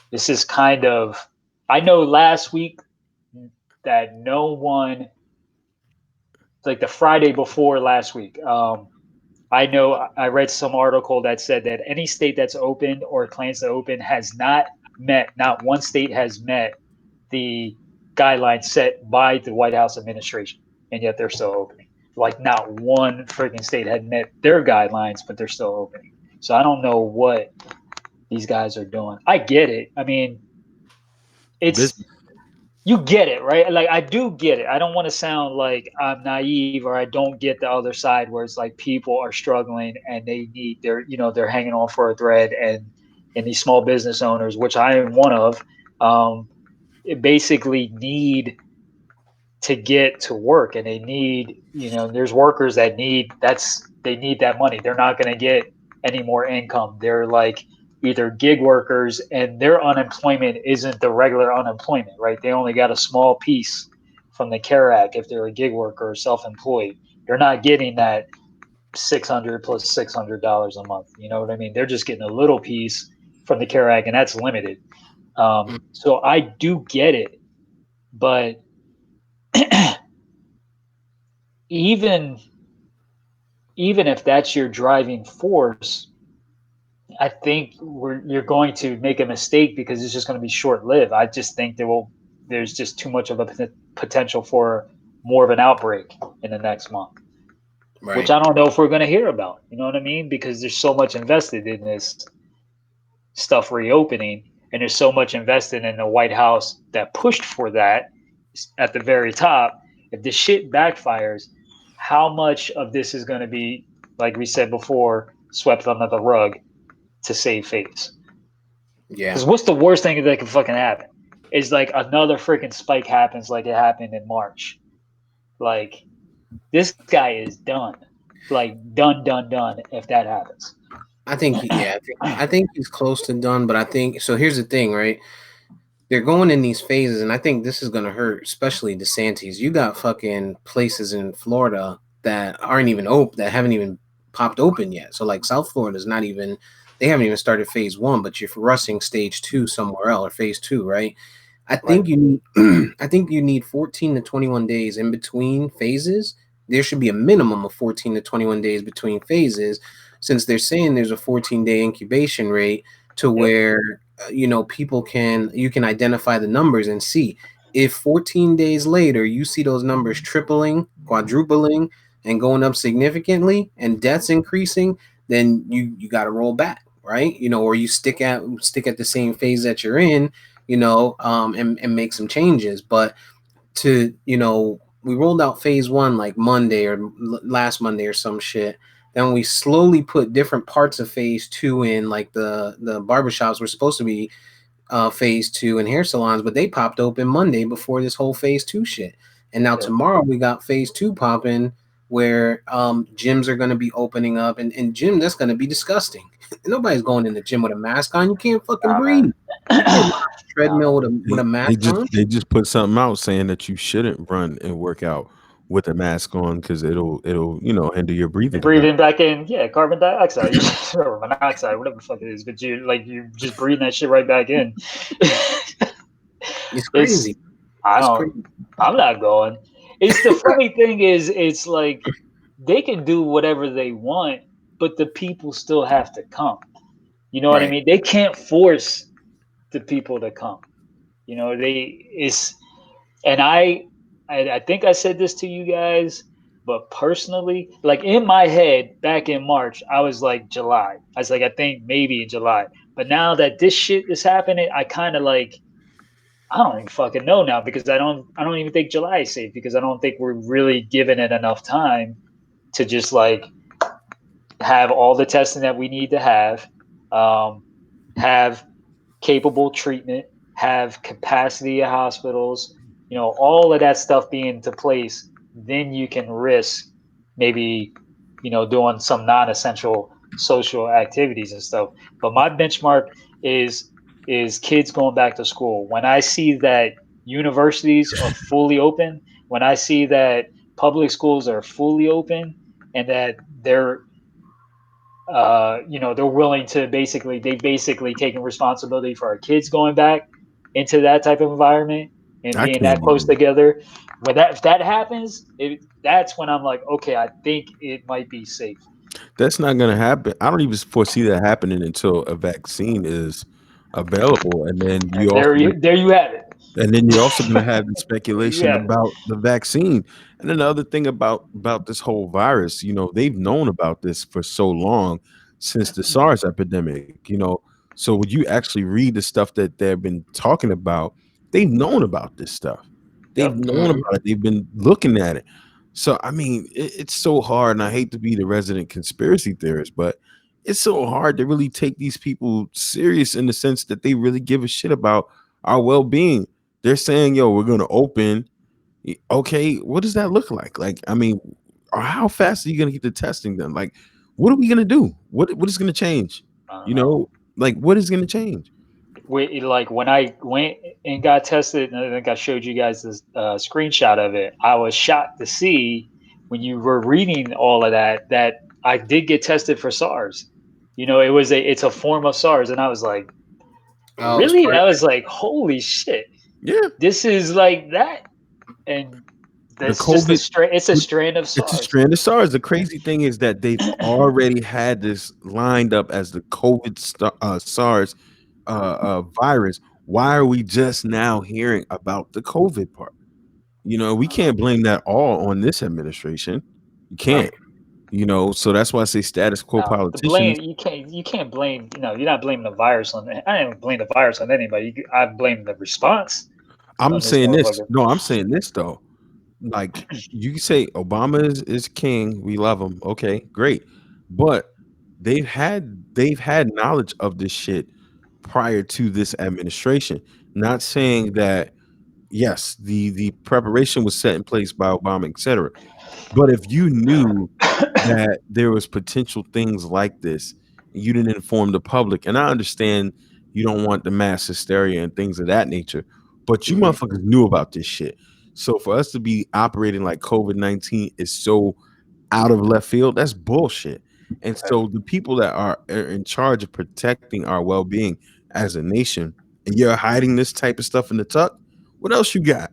S4: this is kind of. I know last week that no one, like the Friday before last week, I know I read some article that said that any state that's opened or plans to open has not one state has met the guidelines set by the White House administration, and yet they're still opening. Like not one freaking state had met their guidelines, but they're still opening. So I don't know what these guys are doing. I get it. I mean, it's you get it, right? Like I do get it. I don't want to sound like I'm naive or I don't get the other side where it's like people are struggling and they need they're hanging on for a thread and these small business owners, which I am one of, basically need to get to work and they need, there's workers that they need that money. They're not going to get any more income. They're like either gig workers and their unemployment isn't the regular unemployment, right? They only got a small piece from the CARE Act if they're a gig worker or self-employed. They're not getting that 600 plus $600 a month. You know what I mean? They're just getting a little piece from the CARE Act and that's limited. So I do get it, but even if that's your driving force, I think you're going to make a mistake because it's just going to be short lived. I just think there's just too much of a potential for more of an outbreak in the next month,
S2: Right.
S4: which I don't know if we're going to hear about. You know what I mean? Because there's so much invested in this stuff reopening. and there's so much invested in the White House that pushed for that at the very top. If the shit backfires, how much of this is going to be, like we said before, swept under the rug to save face?
S2: Yeah.
S4: Because what's the worst thing that can fucking happen? Is like another freaking spike happens like it happened in March. Like, this guy is done. Like, done if that happens.
S2: I think I think he's close to done, but I think so. Here's the thing, right? They're going in these phases, and I think this is going to hurt, especially DeSantis. You got fucking places in Florida that aren't even open, that haven't even popped open yet. So, like South Florida's not even, they haven't even started phase 1, but you're rushing stage 2 somewhere else, or phase 2, right? I think you need, I think you need 14 to 21 days in between phases. There should be a minimum of 14 to 21 days between phases, since they're saying there's a 14-day incubation rate to where people you can identify the numbers and see if 14 days later you see those numbers tripling, quadrupling, and going up significantly, and deaths increasing, then you got to roll back, right? Or you stick at the same phase that you're in, and make some changes. But we rolled out phase 1 like Monday or last Monday or some shit. Then we slowly put different parts of phase 2 in, like the barbershops were supposed to be phase 2 and hair salons, but they popped open Monday before this whole phase 2 shit. And now tomorrow we got phase 2 popping, where gyms are going to be opening up, and gym, that's going to be disgusting. Nobody's going in the gym with a mask on. You can't fucking breathe. You can't treadmill with a mask on.
S3: They just put something out saying that you shouldn't run and work out with a mask on because it'll hinder your breathing.
S4: Breathing back in, carbon dioxide or monoxide, whatever the fuck it is, but you just breathing that shit right back in.
S2: It's crazy.
S4: I'm not going. It's the funny thing is, it's like they can do whatever they want, but the people still have to come. You know what I mean? They can't force the people to come. And I think I said this to you guys, but personally, like in my head back in March, I was like July. I was like, I think maybe in July. But now that this shit is happening, I kind of like, I don't even fucking know now, because I don't even think July is safe, because I don't think we're really giving it enough time to just like have all the testing that we need to have capable treatment, have capacity of hospitals, all of that stuff being into place. Then you can risk maybe, doing some non-essential social activities and stuff. But my benchmark is kids going back to school. When I see that universities are fully open, when I see that public schools are fully open, and that they're they're willing to basically taking responsibility for our kids going back into that type of environment and being that close together. If that happens, that's when I'm like, okay, I think it might be safe.
S3: That's not going to happen. I don't even foresee that happening until a vaccine is available, and then
S4: there you have it.
S3: And then you're also going to have the speculation about the vaccine. And then the other thing about this whole virus, they've known about this for so long, since the SARS epidemic, So when you actually read the stuff that they've been talking about, they've known about this stuff. They've known about it. They've been looking at it. So, I mean, it's so hard. And I hate to be the resident conspiracy theorist, but it's so hard to really take these people serious, in the sense that they really give a shit about our well-being. They're saying, yo, we're going to open. Okay, what does that look like? Like, I mean, how fast are you going to get the testing done? Like, what are we going to do? What is going to change? Like, what is going to change?
S4: Like, when I went and got tested, and I think I showed you guys this screenshot of it, I was shocked to see, when you were reading all of that I did get tested for SARS. It's a form of SARS, and I was like, really? I was like, holy shit.
S3: Yeah.
S4: This is like that. And that's just it's a strand of SARS.
S3: It's a strand of SARS. The crazy thing is that they've already had this lined up as the COVID SARS virus. Why are we just now hearing about the COVID part? We can't blame that all on this administration. You can't. You know, so that's why I say status quo
S4: No, the
S3: politicians.
S4: blame you can't blame you're not blaming the virus on I didn't blame the virus on anybody. I blame the response
S3: I'm
S4: on this
S3: saying this.
S4: motherfucker.
S3: No, I'm saying this though. Like you say, Obama is king. We love him. Okay, great. But they've had knowledge of this shit prior to this administration. Not saying that yes, the preparation was set in place by Obama, etc. But if you knew that there was potential things like this, you didn't inform the public, and I understand you don't want the mass hysteria and things of that nature, but you motherfuckers knew about this shit. So for us to be operating like COVID-19 is so out of left field, that's bullshit. And so the people that are in charge of protecting our well-being as a nation, and you're hiding this type of stuff in the tuck, what else you got?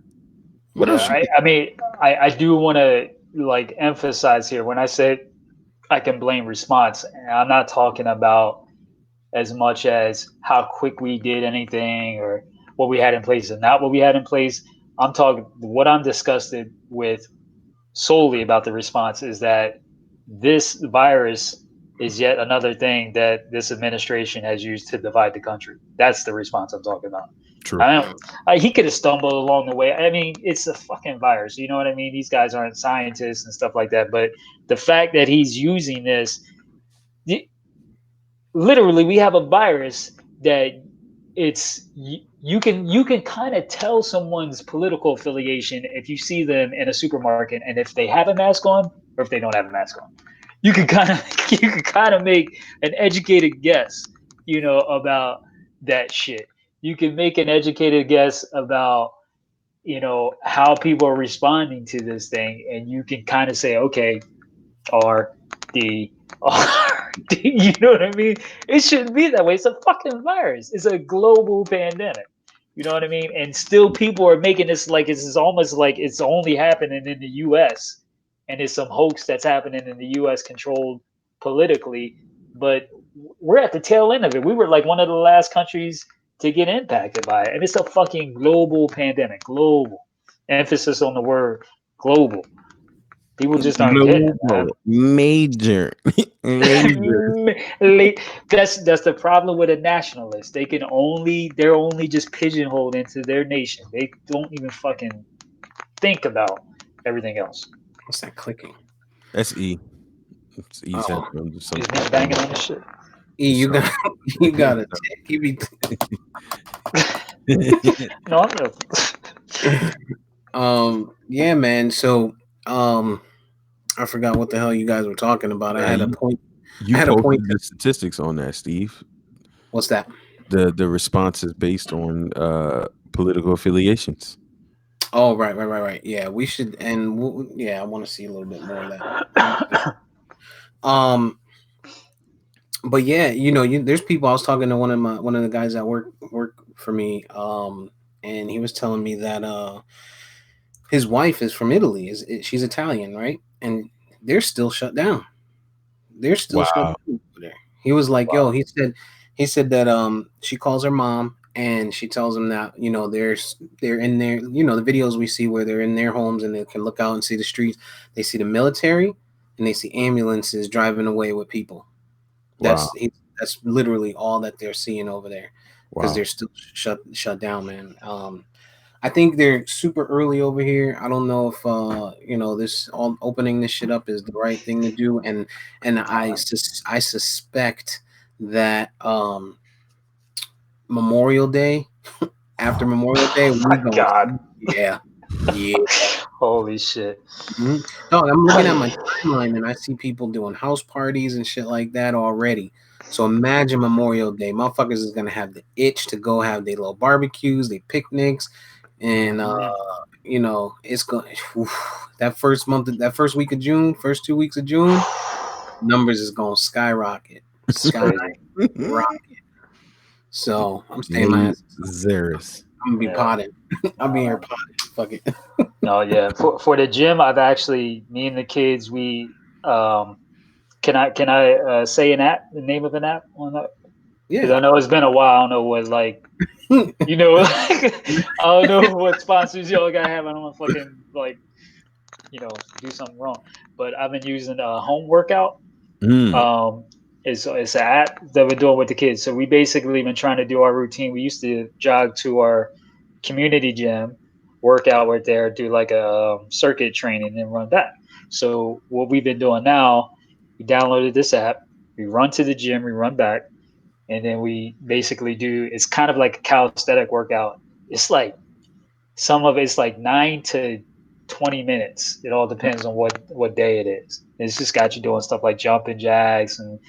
S3: What
S4: Yeah,
S3: else you
S4: I mean, I do want to like emphasize here when I say I can blame response, I'm not talking about as much as how quick we did anything or what we had in place and not what we had in place. I'm talking what I'm disgusted with solely about the response is that this virus is yet another thing that this administration has used to divide the country. That's the response I'm talking about.
S3: true?
S4: I don't. He could have stumbled along the way. I mean, it's a fucking virus. You know what I mean? These guys aren't scientists and stuff like that. But the fact that he's using this, literally, we have a virus that you can kind of tell someone's political affiliation if you see them in a supermarket and if they have a mask on or if they don't have a mask on. You can kind of you can kind of make an educated guess, about that shit. You can make an educated guess about how people are responding to this thing, and you can kind of say, okay, R D R D. You know what I mean? It shouldn't be that way. It's a fucking virus. It's a global pandemic. You know what I mean? And still, people are making this like it's almost like it's only happening in the U.S. and it's some hoax that's happening in the U.S. controlled politically. But we're at the tail end of it. We were like one of the last countries to get impacted by it, and it's a fucking global pandemic. Global emphasis on the word global. People just aren't getting it, man.
S3: Major, major.
S4: That's the problem with a nationalist. They're only just pigeonholed into their nation. They don't even fucking think about everything else.
S2: What's that clicking?
S3: That's E. It's E
S2: Oh,
S3: syndrome.
S4: Is me banging on this shit?
S2: E, you got you got a tick. You be
S4: No, I'm not.
S2: yeah, man. So I forgot what the hell you guys were talking about. I had a point.
S3: You
S2: I had a point.
S3: posted the statistics on that, Steve.
S2: What's that?
S3: The response is based on political affiliations.
S2: Oh, right. Yeah, we should, and yeah, I want to see a little bit more of that. But yeah, there's people. I was talking to one of the guys that work for me, and he was telling me that his wife is from Italy. She's Italian, right? And they're still shut down. They're still shut down over there. He was like,
S4: Wow.
S2: yo, he said that she calls her mom and she tells them that they're in their the videos we see where they're in their homes and they can look out and see the streets. They see the military and they see ambulances driving away with people. That's literally all that they're seeing over there because they're still shut down, man. I think they're super early over here. I don't know if this all opening this shit up is the right thing to do, and I suspect that Memorial Day, after Memorial Day,
S4: God.
S2: Yeah.
S4: Holy shit.
S2: Mm-hmm. No, I'm looking at my timeline and I see people doing house parties and shit like that already. So imagine Memorial Day, motherfuckers is gonna have the itch to go have their little barbecues, their picnics, and it's going that first week of June, first 2 weeks of June, numbers is gonna skyrocket. So I'm staying my ass. I'm gonna be potted. I'll be here potted. Fuck it.
S4: No, yeah. For the gym, I've actually me and the kids we can I say the name of an app on that? Because I know it's been a while. I don't know what like I don't know what sponsors y'all gotta have. I don't want to fucking like do something wrong. But I've been using home workout.
S3: Mm.
S4: It's an app that we're doing with the kids. So we basically been trying to do our routine. We used to jog to our community gym, work out right there, do like a circuit training, and run back. So what we've been doing now, we downloaded this app. We run to the gym, we run back, and then we basically do. It's kind of like a calisthenic workout. It's like some of it's like 9 to 20 minutes. It all depends on what day it is. It's just got you doing stuff like jumping jacks and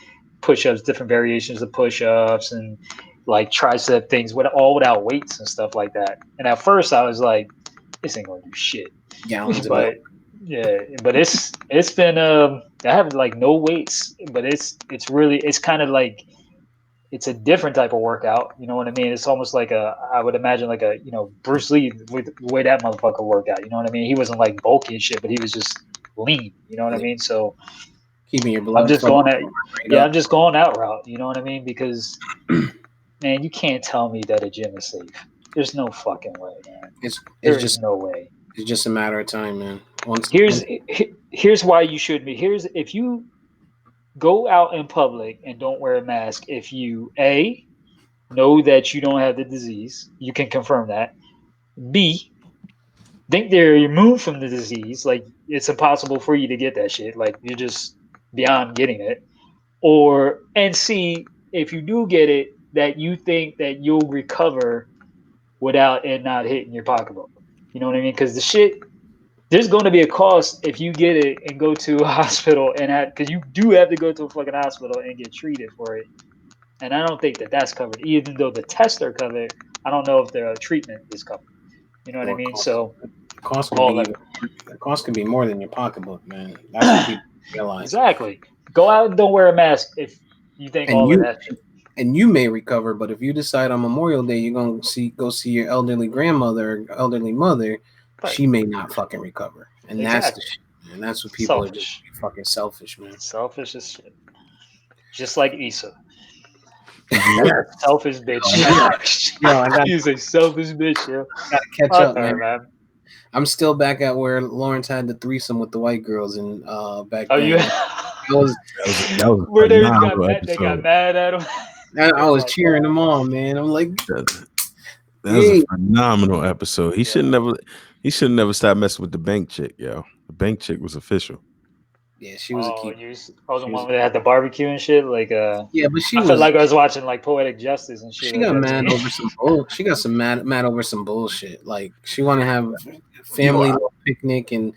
S4: push-ups, different variations of push-ups, and like tricep things without weights and stuff like that. And at first I was like, this ain't gonna do shit.
S2: Gallons of milk.
S4: But yeah, but it's been I have like no weights, but it's really it's kind of like it's a different type of workout. You know what I mean? It's almost like I would imagine like a Bruce Lee with the way that motherfucker worked out. You know what I mean? He wasn't like bulky and shit, but he was just lean. You know what I mean? So
S2: Keeping your
S4: I'm
S2: blood
S4: just
S2: flow
S4: going that
S2: right
S4: yeah,
S2: up.
S4: I'm just going that route. You know what I mean? Because man, you can't tell me that a gym is safe. There's no fucking way, man.
S2: It's
S4: There is
S2: just
S4: no way.
S2: it's just a matter of time, man. Once
S4: Here's why you should be. Here's if you go out in public and don't wear a mask, if you know that you don't have the disease, you can confirm that. B, think they're immune from the disease, like it's impossible for you to get that shit, like you're just beyond getting it. Or and C, if you do get it, that you think that you'll recover without it not hitting your pocketbook. You know what I mean? Because the shit, there's going to be a cost if you get it and go to a hospital and because you do have to go to a fucking hospital and get treated for it. And I don't think that that's covered, even though the tests are covered. I don't know if the treatment is covered. You know what I
S2: or
S4: mean? So
S2: cost could be
S4: all that
S2: even the cost could be more than your pocketbook, man. That's what people realize.
S4: exactly. Go out and don't wear a mask if you think
S2: And
S4: all of
S2: you
S4: that shit.
S2: and you may recover, but if you decide on Memorial Day you're gonna go see your elderly grandmother, or elderly mother,
S4: Right.
S2: she may not fucking recover. And that's the
S4: Exactly.
S2: shit, and that's what people are just
S4: Selfish.
S2: fucking selfish, man.
S4: Selfish as shit. Just like Issa.
S3: Yes.
S4: Selfish bitch.
S2: Yo, I got
S4: He's a selfish bitch, yo.
S2: gotta catch
S4: Fuck
S2: up,
S4: her,
S2: man. I'm still back at where Lawrence had the threesome with the white girls and back
S4: Oh,
S2: then.
S4: you
S3: That was
S4: where
S3: a
S4: they got
S3: phenomenal
S4: mad, they got
S3: episode.
S4: mad at him.
S2: I was cheering them on, man. I'm like,
S3: That was a phenomenal episode. He should never stop messing with the bank chick, yo. The bank chick was official.
S2: yeah, she was a
S4: Oh,
S2: keeper.
S4: I was the one where they had the barbecue and shit. Like,
S2: Yeah, but she
S4: I felt like I was watching like Poetic Justice and shit.
S2: she
S4: Like
S2: got
S4: that
S2: mad
S4: too.
S2: over some bull. She got some mad over some bullshit. Like she want to have family little picnic, and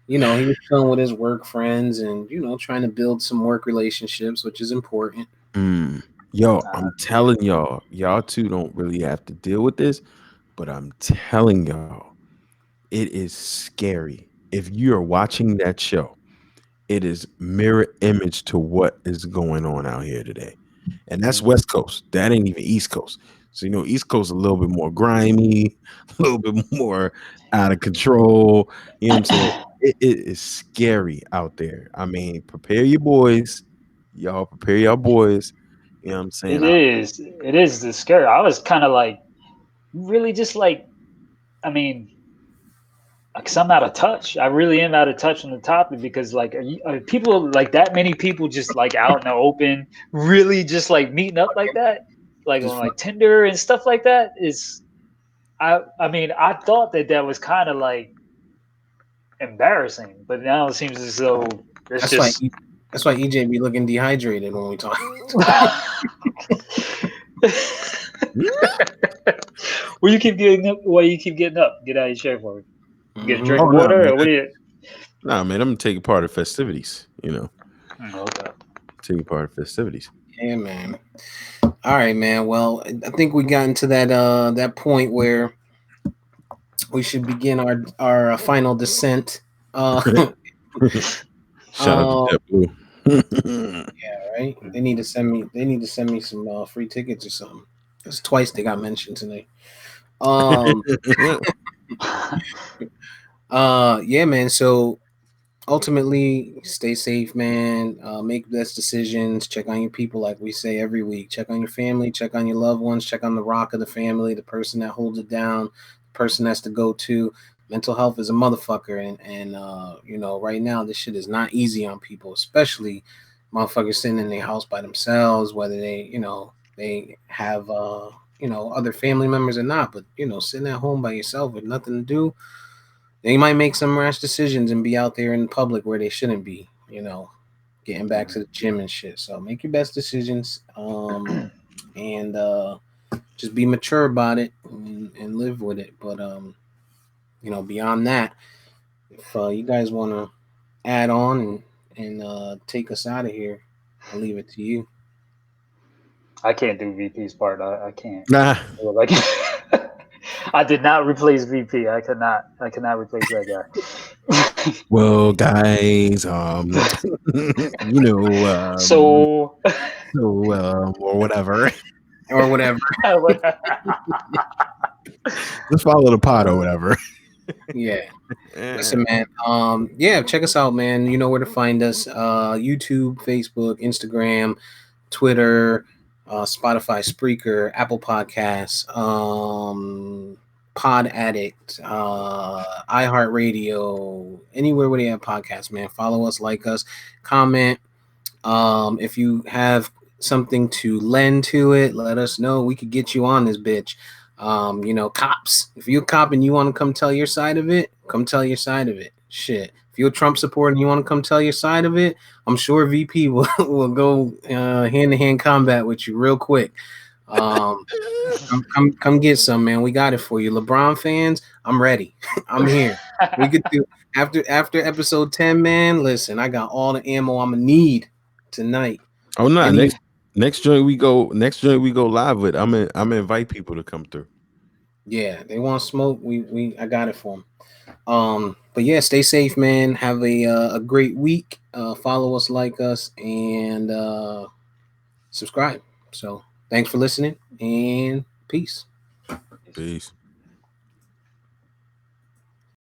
S2: he was chilling with his work friends, and trying to build some work relationships, which is important.
S3: Yo, I'm telling y'all two don't really have to deal with this, but I'm telling y'all, it is scary. If you're watching that show, it is mirror image to what is going on out here today. And that's West Coast. That ain't even East Coast. So, East Coast a little bit more grimy, a little bit more out of control. You know what I'm saying? It is scary out there. I mean, prepare your boys. Y'all prepare your boys. You know what I'm saying?
S4: It is the scary. I was kind of like, really just like, I mean, because I'm out of touch. I really am out of touch on the topic because like, are people like that many people just like out in the open, really just like meeting up like that, like
S2: Just
S4: on like Tinder and stuff like that? I mean, I thought that was kind of like embarrassing, but now it seems as though it's just.
S2: That's why EJ be looking dehydrated when we talk.
S4: Why you keep getting up? Why you keep getting up? Get out of your chair for me. You get a drink
S3: Oh,
S4: of
S3: nah,
S4: water,
S3: man.
S4: or what do you?
S3: Nah, man, I'm taking part of festivities,
S4: Okay.
S3: Taking part of festivities.
S2: Yeah, man. All right, man. Well, I think we got into that point where we should begin our final descent.
S3: Shout out to JetBlue.
S2: Yeah, right. They need to send me some free tickets or something. It's twice they got mentioned tonight. Yeah, man. So ultimately, stay safe, man. Make best decisions. Check on your people, like we say every week. Check on your family. Check on your loved ones. Check on the rock of the family, the person that holds it down, the person that's the go-to. mental health is a motherfucker, and you know, right now this shit is not easy on people, especially motherfuckers sitting in their house by themselves, whether they, you know, they have you know, other family members or not, but you know, sitting at home by yourself with nothing to do, they might make some rash decisions and be out there in public where they shouldn't be, you know, getting back to the gym and shit. So make your best decisions, and just be mature about it and live with it. But you know, beyond that, if you guys want to add on and take us out of here, I'll leave it to you.
S4: I can't do VP's part. I can't.
S3: Nah.
S4: Like, I did not replace VP. I cannot replace that guy.
S3: Well, guys, you know,
S4: So,
S3: so or whatever.
S2: Or whatever.
S3: Just follow the pod or whatever.
S2: Yeah. Listen, man. Yeah, check us out, man. You know where to find us. YouTube, Facebook, Instagram, Twitter, Spotify, Spreaker, Apple Podcasts, Pod Addict, iHeartRadio, anywhere where they have podcasts, man. Follow us, like us, comment. If you have something to lend to it, let us know. We could get you on this bitch. You know, cops. If you're a cop and you want to come tell your side of it, come tell your side of it. Shit. If you're a Trump supporter and you want to come tell your side of it, I'm sure VP will go hand-to-hand combat with you real quick. Come get some, man. We got it for you. LeBron fans, I'm ready. I'm here. We could do after episode 10, man. Listen, I got all the ammo I'm gonna need tonight.
S3: Oh no, next joint we go live with. I'm gonna invite people to come through.
S2: Yeah, they want smoke. I got it for them. But yeah, stay safe, man. Have a great week. Follow us, like us, and subscribe. So thanks for listening, and peace.
S3: Peace.